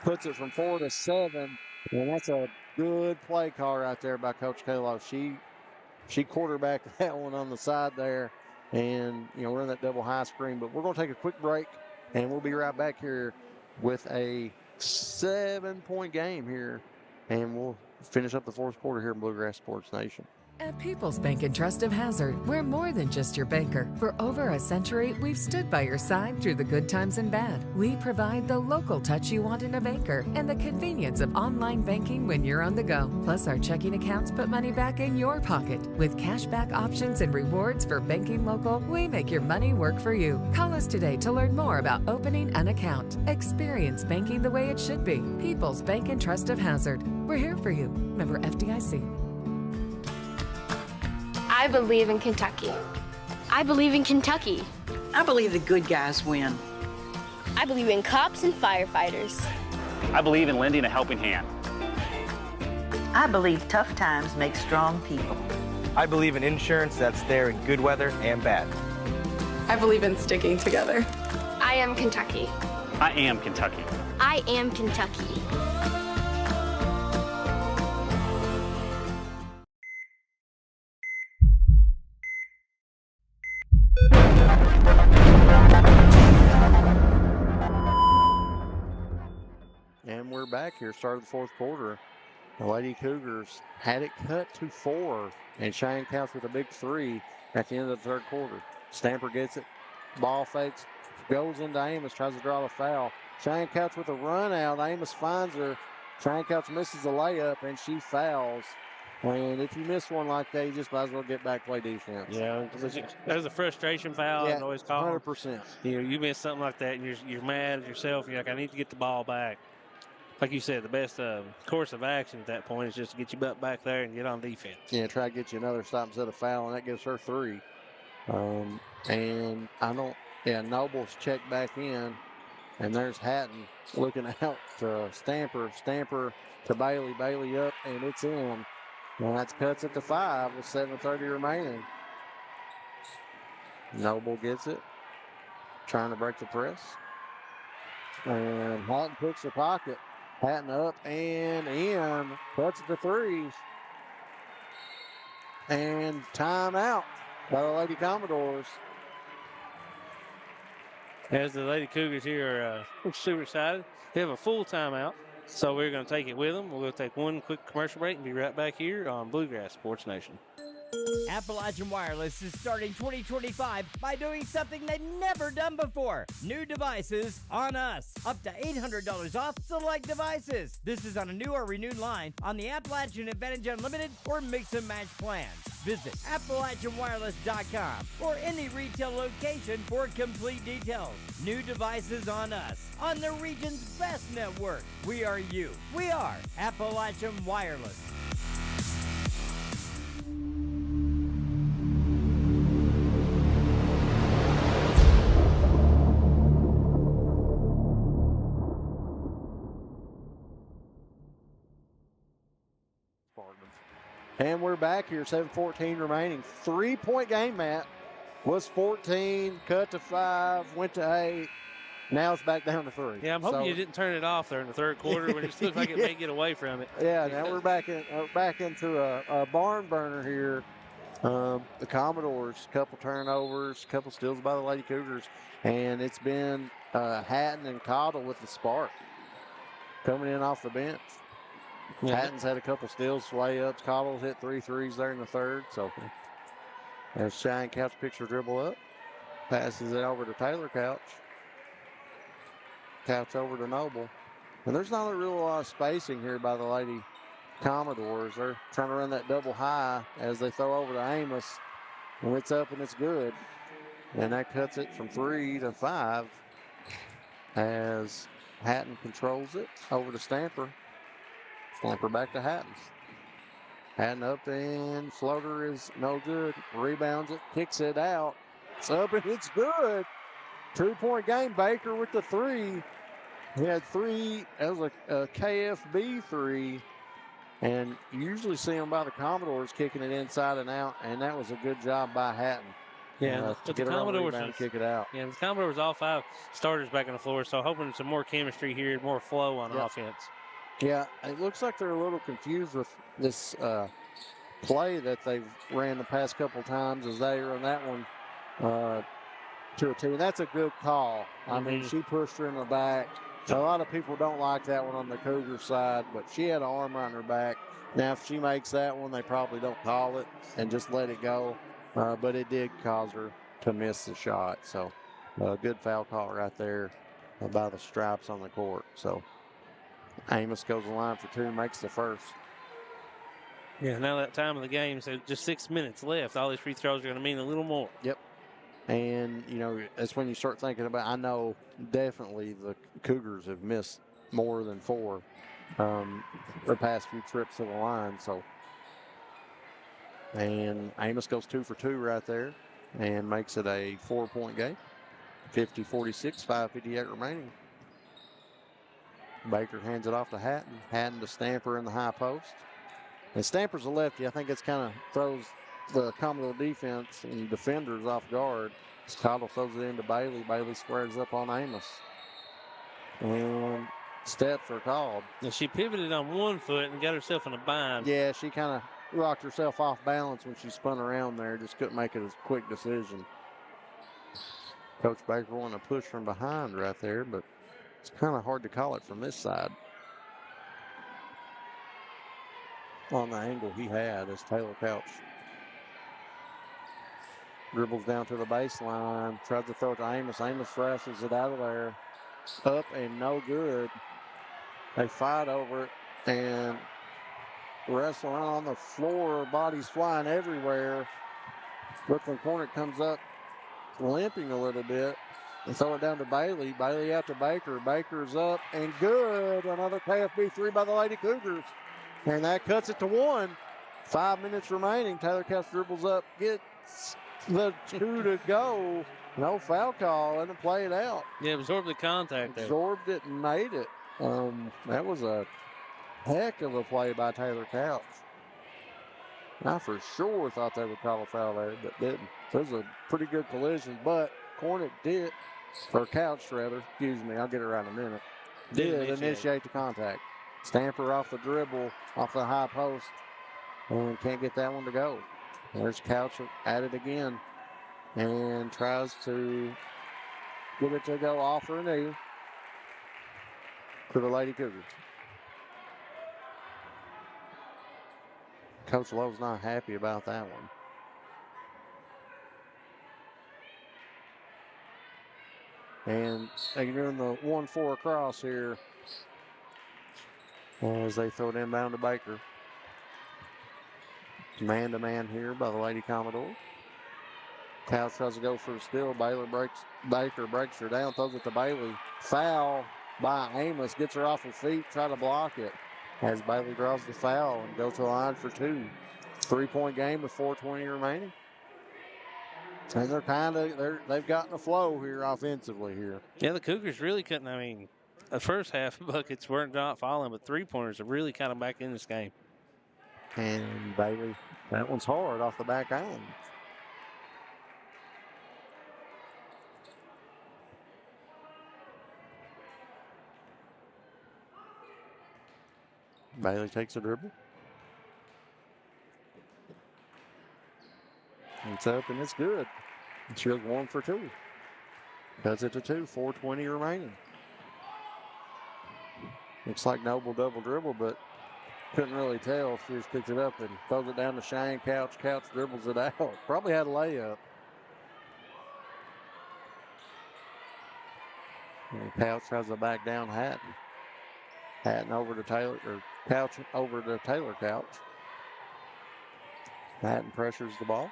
puts it from 4 to 7. And that's a good play call right there by Coach Kalo. She quarterbacked that one on the side there and, run that double high screen. But we're going to take a quick break, and we'll be right back here with a 7-point game here. And we'll finish up the fourth quarter here in Bluegrass Sports Nation. At People's Bank and Trust of Hazard, we're more than just your banker. For over a century, we've stood by your side through the good times and bad. We provide the local touch you want in a banker and the convenience of online banking when you're on the go. Plus, our checking accounts put money back in your pocket. With cashback options and rewards for banking local, we make your money work for you. Call us today to learn more about opening an account. Experience banking the way it should be. People's Bank and Trust of Hazard. We're here for you. Member FDIC. I believe in Kentucky. I believe in Kentucky. I believe the good guys win. I believe in cops and firefighters. I believe in lending a helping hand. I believe tough times make strong people. I believe in insurance that's there in good weather and bad. I believe in sticking together. I am Kentucky. I am Kentucky. I am Kentucky. And we're back here, start of the fourth quarter. The Lady Cougars had it cut to 4, and Cheyenne counts with a big 3 at the end of the third quarter. Stamper gets it, ball fakes, goes into Amos, tries to draw the foul. Cheyenne counts with a run out. Amos finds her. Cheyenne counts misses the layup, and she fouls. And if you miss one like that, you just might as well get back, play defense. Yeah, there's a frustration foul. Yeah, I always call 100%. You miss something like that, and you're mad at yourself. You're like, I need to get the ball back. Like you said, the best course of action at that point is just to get your butt back there and get on defense. Yeah, try to get you another stop instead of foul, and that gives her 3. And Noble's checked back in, and there's Hatton looking out to Stamper to Bailey up, and it's in. And that's cuts it to 5 with 7:30 remaining. Noble gets it, trying to break the press. And Hatton picks the pocket. Hatton up and in, cuts it to 3. And timeout by the Lady Commodores. As the Lady Cougars here are super excited. They have a full timeout, so we're going to take it with them. We're going to take one quick commercial break and be right back here on Bluegrass Sports Nation. Appalachian Wireless is starting 2025 by doing something they've never done before. New devices on us. Up to $800 off select devices. This is on a new or renewed line on the Appalachian Advantage Unlimited or Mix and Match plans. Visit AppalachianWireless.com or any retail location for complete details. New devices on us. On the region's best network. We are you. We are Appalachian Wireless. And we're back here, 7:14 remaining. 3-point game, Matt. Was 14, cut to 5, went to 8. Now it's back down to 3. Yeah, I'm hoping you didn't turn it off there in the third quarter when it just looked like it may get away from it. Yeah, now we're back into a barn burner here. The Commodores, couple turnovers, couple steals by the Lady Cougars, and it's been Hatton and Cottle with the spark coming in off the bench. Yeah. Hatton's had a couple steals, layups. Cottle's hit 3 threes there in the third. So as Cheyenne Couch picks her dribble up, passes it over to Taylor Couch. Couch over to Noble. And there's not a real lot of spacing here by the Lady Commodores. They're trying to run that double high as they throw over to Amos. And it's up and it's good. And that cuts it from 3 to 5 as Hatton controls it over to Stamper. Stamper back to Hatton. Hatton up and floater is no good. Rebounds it, kicks it out. It's up and it's good. 2-point game. Baker with the 3. He had 3 as a KFB 3. And you usually see him by the Commodores kicking it inside and out. And that was a good job by Hatton. Yeah, to get her own rebound and kick it out. Yeah, the Commodores all 5 starters back on the floor, so hoping some more chemistry here, more flow on offense. Yeah, it looks like they're a little confused with this play that they've ran the past couple times as they run that one to a team. That's a good call. I mean, she pushed her in the back. A lot of people don't like that one on the Cougar side, but she had an arm around her back. Now, if she makes that one, they probably don't call it and just let it go. But it did cause her to miss the shot. So, good foul call right there by the stripes on the court. So, Amos goes the line for 2, makes the first. Yeah, now that time of the game, so just 6 minutes left. All these free throws are going to mean a little more. Yep. And, that's when you start thinking about, I know definitely the Cougars have missed more than 4 their past few trips to the line. So, and Amos goes 2 for 2 right there and makes it a 4-point game. 50-46, 5:58 remaining. Baker hands it off to Hatton. Hatton to Stamper in the high post. And Stamper's a lefty. I think it's kind of throws the Commodore defense and defenders off guard. Cottle throws it into Bailey. Bailey squares up on Amos. And steps are called. And she pivoted on one foot and got herself in a bind. Yeah, she kind of rocked herself off balance when she spun around there. Just couldn't make it a quick decision. Coach Baker wanted to push from behind right there, but it's kind of hard to call it from this side. On the angle he had as Taylor Couch dribbles down to the baseline, tries to throw it to Amos. Amos thrashes it out of there. Up and no good. They fight over it and wrestle around on the floor. Bodies flying everywhere. Brooklyn Cornet comes up limping a little bit. They throw it down to Bailey. Bailey out to Baker. Baker's up and good. Another KFB 3 by the Lady Cougars. And that cuts it to 1. 5 minutes remaining. Taylor Couch dribbles up, gets the 2 to go. No foul call, and play it out. Yeah, absorbed the contact there. Absorbed it and made it. That was a heck of a play by Taylor Couch. I for sure thought they would call a foul there, but didn't. So it was a pretty good collision, but Cornet did, or Couch rather, excuse me, I'll get it right in a minute, did initiate the contact. Stamper off the dribble, off the high post, and can't get that one to go. There's Couch at it again, and tries to get it to go off her knee to the Lady Cougars. Coach Lowe's not happy about that one. And they're doing the 1-4 across here as they throw it inbound to Baker. Man-to-man here by the Lady Commodore. Couch tries to go for the steal. Baker breaks her down, throws it to Bailey. Foul by Amos, gets her off her feet, try to block it. As Bailey draws the foul and goes to the line for 2. 3-point game with 4:20 remaining. And they've gotten a flow here offensively here. Yeah, the Cougars really couldn't. I mean, the first half buckets weren't not falling, but 3-pointers are really kind of back in this game. And Bailey, that one's hard off the back end. Bailey takes a dribble. It's up and it's good. She was 1 for 2. Cuts it to 2, 4:20 remaining. Looks like Noble double dribble, but couldn't really tell if she just picked it up and throws it down to Shane. Couch dribbles it out. Probably had a layup. And Couch tries to back down Hatton. Hatton over to Taylor, or Couch over to Taylor Couch. Hatton pressures the ball.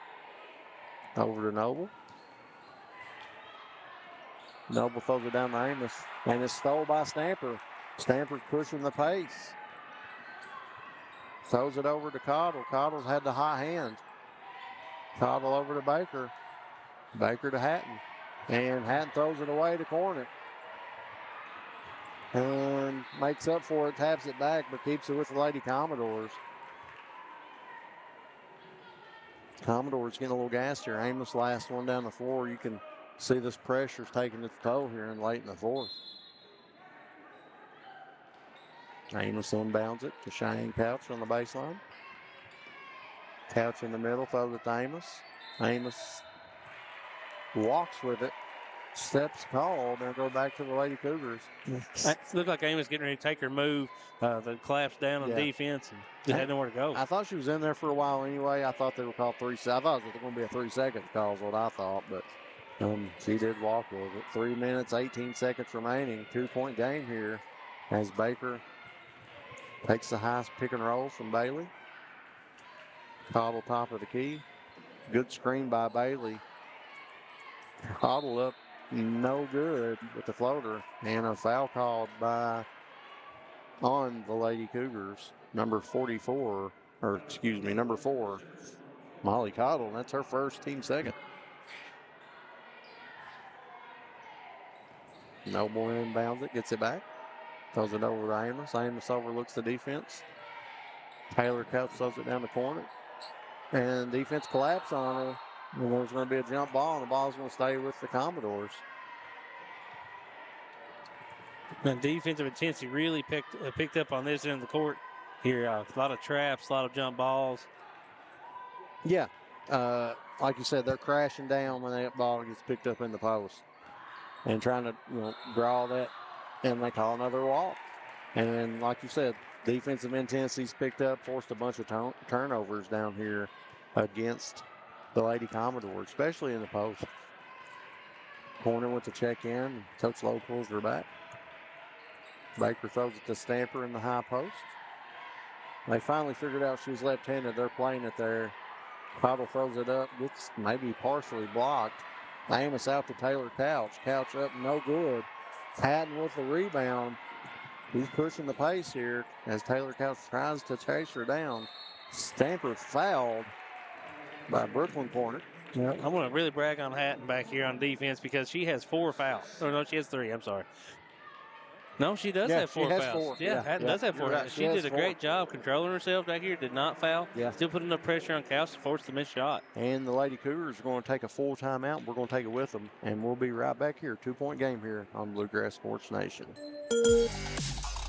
Over to Noble. Noble throws it down to Amos. And it's stole by Stamper. Stamper's pushing the pace. Throws it over to Cottle. Cottle's had the hot hand. Cottle over to Baker. Baker to Hatton. And Hatton throws it away to Cornet. And makes up for it, taps it back, but keeps it with the Lady Commodores. Commodores getting a little gas here. Amos last one down the floor. You can see this pressure's taking its toll here in late in the fourth. Amos inbounds it to Cheyenne Couch on the baseline. Couch in the middle, throws it to Amos. Amos walks with it. Steps called, and go back to the Lady Cougars. It looked like Amos getting ready to take her move. The collapse down on defense and just had nowhere to go. I thought she was in there for a while anyway. I thought they were called 3 seconds. I thought it was going to be a 3-second call is what I thought, but she did walk with it. 3 minutes, 18 seconds remaining. 2-point game here as Baker takes the high pick and roll from Bailey. Cobble top of the key. Good screen by Bailey. Cobble up. No good with the floater, and a foul called on the Lady Cougars. Number 4, Molly Cottle, and that's her first, team second. Noble inbounds it, gets it back, throws it over to Amos. Amos overlooks the defense. Taylor Couch throws it down the corner, and defense collapse on her. And there's going to be a jump ball, and the ball's going to stay with the Commodores. The defensive intensity really picked up on this end of the court here. A lot of traps, a lot of jump balls. Yeah, like you said, they're crashing down when that ball gets picked up in the post and trying to draw that, and they call another walk. And like you said, defensive intensity's picked up, forced a bunch of turnovers down here against the Lady Commodores, especially in the post. Corner with the check in. Coach Lowe pulls her back. Baker throws it to Stamper in the high post. They finally figured out she was left-handed. They're playing it there. Cottle throws it up. Gets maybe partially blocked. Amos out to Taylor Couch. Couch up, no good. Hatton with the rebound. He's pushing the pace here as Taylor Couch tries to chase her down. Stamper fouled by Brooklyn Corner. Yeah. I want to really brag on Hatton back here on defense because she has 4 fouls. Or no, she has 3. I'm sorry. No, she does have 4 fouls. Yeah, Hatton does have 4. Right. She did a great job controlling herself back here. Did not foul. Yeah. Still putting enough pressure on Couch to force the missed shot. And the Lady Cougars are going to take a full timeout. We're going to take it with them. And we'll be right back here. 2-point game here on Bluegrass Sports Nation.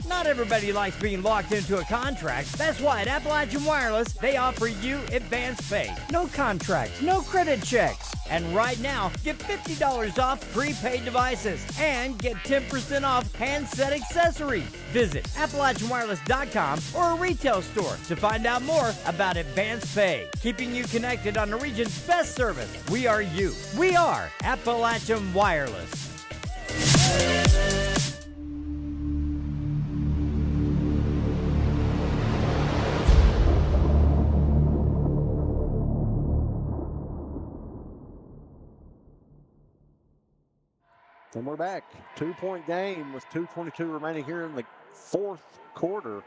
Not everybody likes being locked into a contract. That's why at Appalachian Wireless, they offer you advance pay. No contracts, no credit checks. And right now, get $50 off prepaid devices and get 10% off handset accessories. Visit AppalachianWireless.com or a retail store to find out more about advance pay. Keeping you connected on the region's best service. We are you. We are Appalachian Wireless. And we're back. 2-point game with 2:22 remaining here in the fourth quarter.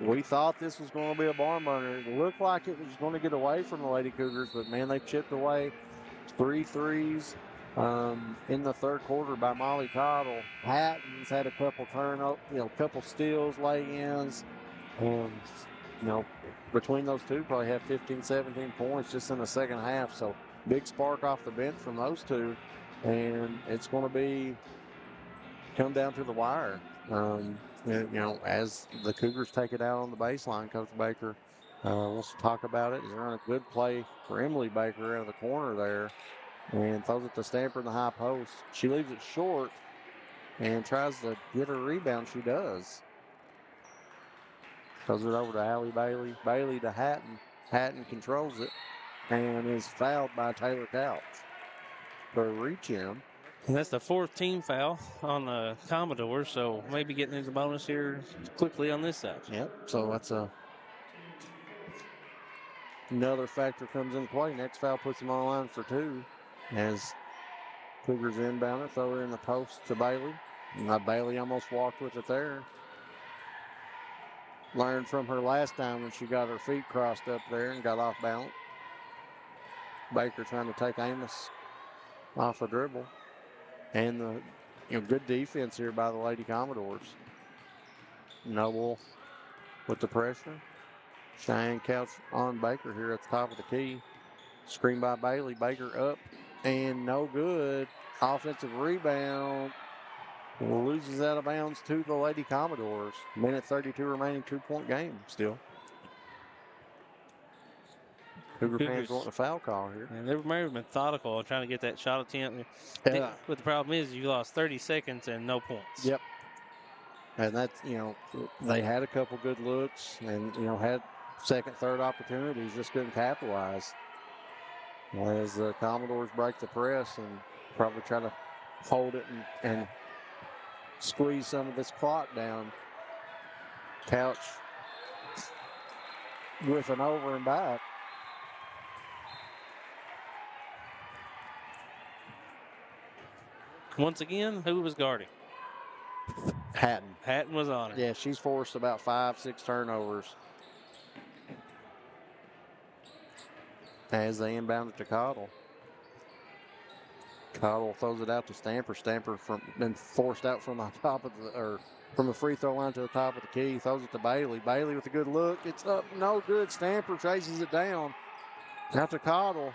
We thought this was going to be a barn burner. It looked like it was going to get away from the Lady Cougars, but man, they chipped away 3 threes in the third quarter by Molly Cottle. Hatton's had a couple couple steals, lay-ins. Between those two, probably have 15, 17 points just in the second half. So big spark off the bench from those two. And it's going to come down to the wire. As the Cougars take it out on the baseline, Coach Baker wants to talk about it. He's running a good play for Emily Baker out of the corner there and throws it to Stamper in the high post. She leaves it short and tries to get her rebound. She does. Throws it over to Allie Bailey. Bailey to Hatton. Hatton controls it and is fouled by Taylor Couch. For a reach in. And that's the 4th team foul on the Commodores, so maybe getting into bonus here quickly on this side. Yep, so that's another factor comes into play. Next foul puts them on line for 2 as Cougars inbound it, throw it in the post to Bailey. Bailey almost walked with it there. Learned from her last time when she got her feet crossed up there and got off balance. Baker trying to take Amos off a dribble. And the good defense here by the Lady Commodores. Noble with the pressure. Cheyenne Couch on Baker here at the top of the key. Screen by Bailey. Baker up and no good. Offensive rebound. Loses out of bounds to the Lady Commodores. Minute 32 remaining, 2-point game still. Cougar fans want a foul call here. And they were very methodical on trying to get that shot attempt. Yeah. But the problem is you lost 30 seconds and no points. Yep. And that's, they had a couple good looks and, had second, third opportunities, just couldn't capitalize. As the Commodores break the press and probably try to hold it and squeeze some of this clock down. Couch with an over and back. Once again, who was guarding? Hatton. Hatton was on it. Yeah, she's forced about 5-6 turnovers. As they inbound it to Cottle. Cottle throws it out to Stamper. Stamper been forced out from the top of from the free throw line to the top of the key. Throws it to Bailey. Bailey with a good look. It's up, no good. Stamper chases it down. Out to Cottle.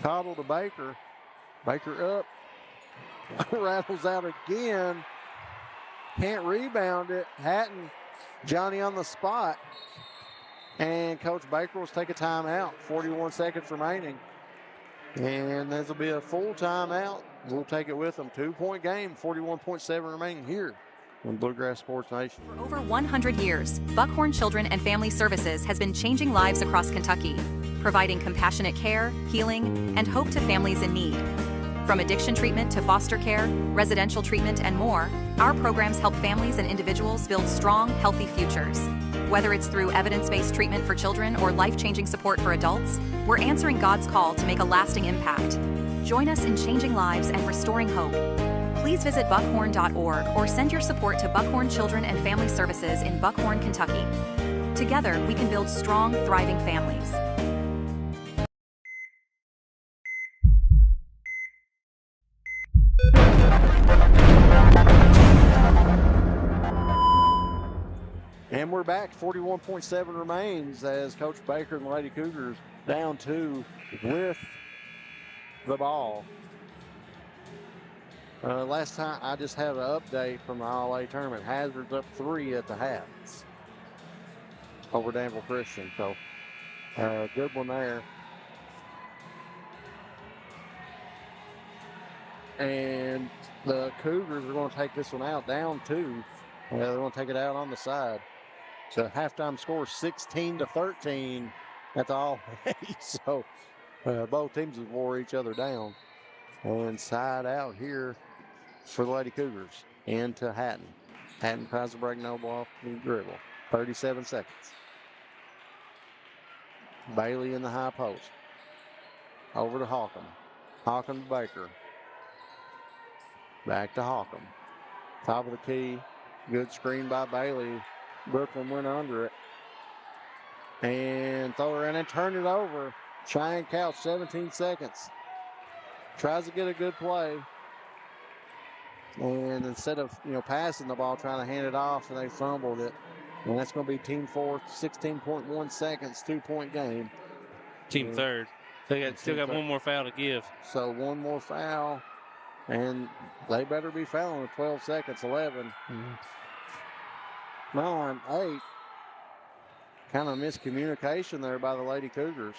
Cottle to Baker. Baker up. Rattles out again. Can't rebound it. Hatton, Johnny on the spot. And Coach Baker will take a timeout. 41 seconds remaining. And this will be a full timeout. We'll take it with them. 2-point game, 41.7 remaining here on Bluegrass Sports Nation. For over 100 years, Buckhorn Children and Family Services has been changing lives across Kentucky, providing compassionate care, healing, and hope to families in need. From addiction treatment to foster care, residential treatment, and more, our programs help families and individuals build strong, healthy futures. Whether it's through evidence-based treatment for children or life-changing support for adults, we're answering God's call to make a lasting impact. Join us in changing lives and restoring hope. Please visit buckhorn.org or send your support to Buckhorn Children and Family Services in Buckhorn, Kentucky. Together, we can build strong, thriving families. And we're back. 41.7 remains as Coach Baker and the Lady Cougars down 2 with the ball. Last time I just had an update from the All-A tournament. Hazard's up 3 at the half over Danville Christian. So good one there. And the Cougars are going to take this one out down 2. They're going to take it out on the side. So halftime score 16-13 at the All-A. So both teams have wore each other down. And side out here for the Lady Cougars into Hatton. Hatton tries to break Noble off the dribble. 37 seconds. Bailey in the high post. Over to Hawcom. Hawcom to Baker. Back to Hawcom. Top of the key. Good screen by Bailey. Brooklyn went under it. And throw it around and turn it over. Cheyenne Couch, 17 seconds. Tries to get a good play. And instead of, passing the ball, trying to hand it off, and they fumbled it. And that's going to be team fourth, 16.1 seconds, 2-point game. Team third. They still got one more foul to give. So one more foul. And they better be fouling with 12 seconds, 11. 9, 8. Kind of miscommunication there by the Lady Cougars.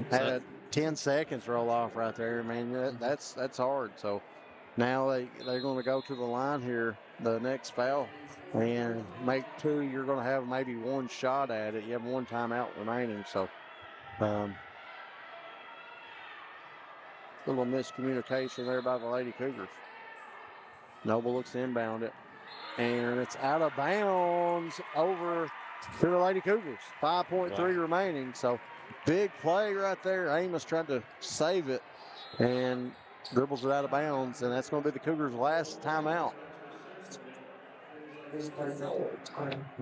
Had 10 seconds roll off right there, man. That's hard. So now they're going to go to the line here, the next foul, and make 2. You're going to have maybe one shot at it. You have one timeout remaining. So little miscommunication there by the Lady Cougars. Noble looks to inbound it. And it's out of bounds over to the Lady Cougars. 5.3 remaining. So big play right there. Amos tried to save it and dribbles it out of bounds. And that's going to be the Cougars' last timeout.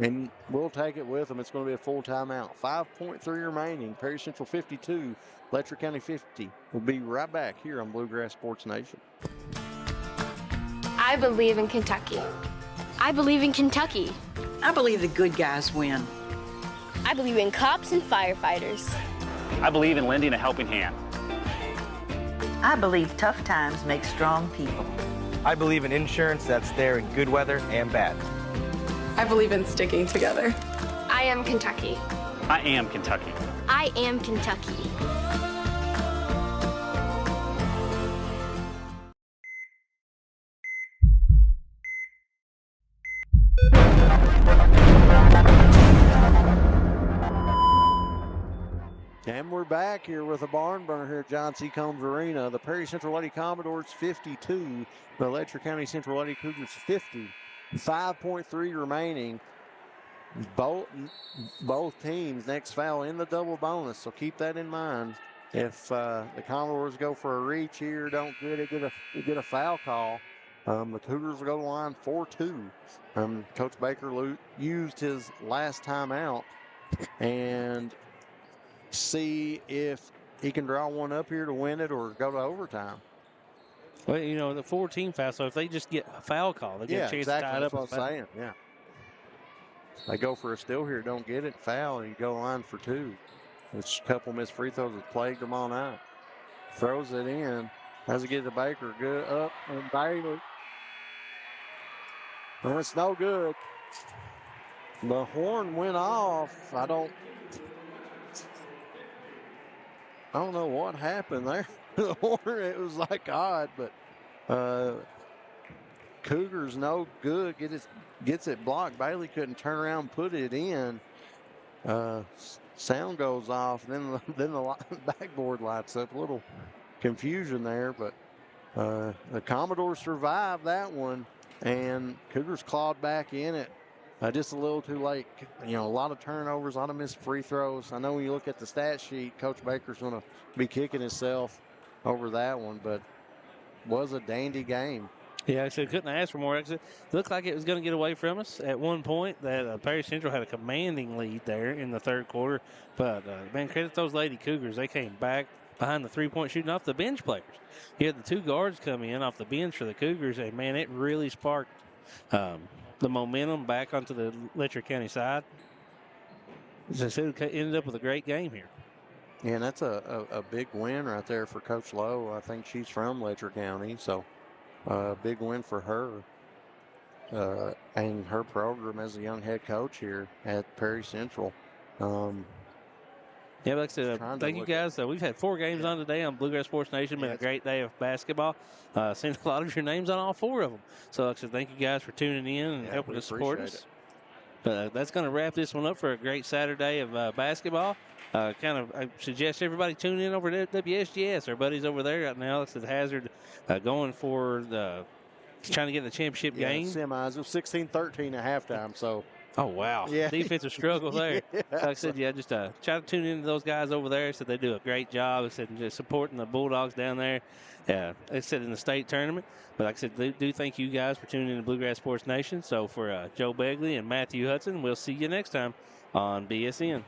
And we'll take it with them. It's going to be a full timeout. 5.3 remaining. Perry Central 52, Letcher County 50. We'll be right back here on Bluegrass Sports Nation. I believe in Kentucky. I believe in Kentucky. I believe the good guys win. I believe in cops and firefighters. I believe in lending a helping hand. I believe tough times make strong people. I believe in insurance that's there in good weather and bad. I believe in sticking together. I am Kentucky. I am Kentucky. I am Kentucky. And we're back here with a barn burner here at John C. Combs Arena. The Perry Central Lady Commodores 52, the Letcher County Central Lady Cougars 50. 5.3 remaining. Both teams next foul in the double bonus, so keep that in mind. If the Commodores go for a reach here, don't get a foul call. The Cougars will go to the line 4-2. Coach Baker used his last time out and see if he can draw one up here to win it or go to overtime. Well, you know, the 4-team foul, so if they just get a foul call, they get a chance to tie it up. That's what I'm saying, yeah. They go for a steal here, don't get it, foul, and you go line for two. Which a couple missed free throws that plagued them all night. Throws it in. As it gets to Baker, good up, and Bailey. And it's no good. The horn went off. I don't know what happened there. The horn, it was like odd, but Cougars no good. Gets it blocked. Bailey couldn't turn around and put it in. Sound goes off, then the backboard lights up. A little confusion there, but the Commodores survived that one, and Cougars clawed back in it. Just a little too late. You know, a lot of turnovers, a lot of missed free throws. I know when you look at the stat sheet, Coach Baker's going to be kicking himself over that one, but was a dandy game. Yeah, I said couldn't ask for more. It looked like it was going to get away from us at one point. That Perry Central had a commanding lead there in the third quarter. But, man, credit those Lady Cougars. They came back behind the three-point shooting off the bench players. You had the two guards come in off the bench for the Cougars, and, man, it really sparked the momentum back onto the Letcher County side. As I said, it ended up with a great game here. Yeah, and that's a big win right there for Coach Lowe. I think she's from Letcher County, so big win for her and her program as a young head coach here at Perry Central. Yeah, like I said, thank you guys. We've had 4 games on today on Bluegrass Sports Nation. Been a great day of basketball. Seen a lot of your names on all 4 of them. So, like I said, thank you guys for tuning in and helping us support us. That's going to wrap this one up for a great Saturday of basketball. I suggest everybody tune in over to WSGS. Our buddies over there right now. It's at Hazard going for trying to get the championship game. Semis. It was 16-13 at halftime, so. Oh, wow. Yeah. Defensive struggle there. Yeah. Like I said, just try to tune into those guys over there. So they do a great job. I said, just supporting the Bulldogs down there. Yeah, they said in the state tournament. But like I said, do thank you guys for tuning in to Bluegrass Sports Nation. So for Joe Begley and Matthew Hudson, we'll see you next time on BSN.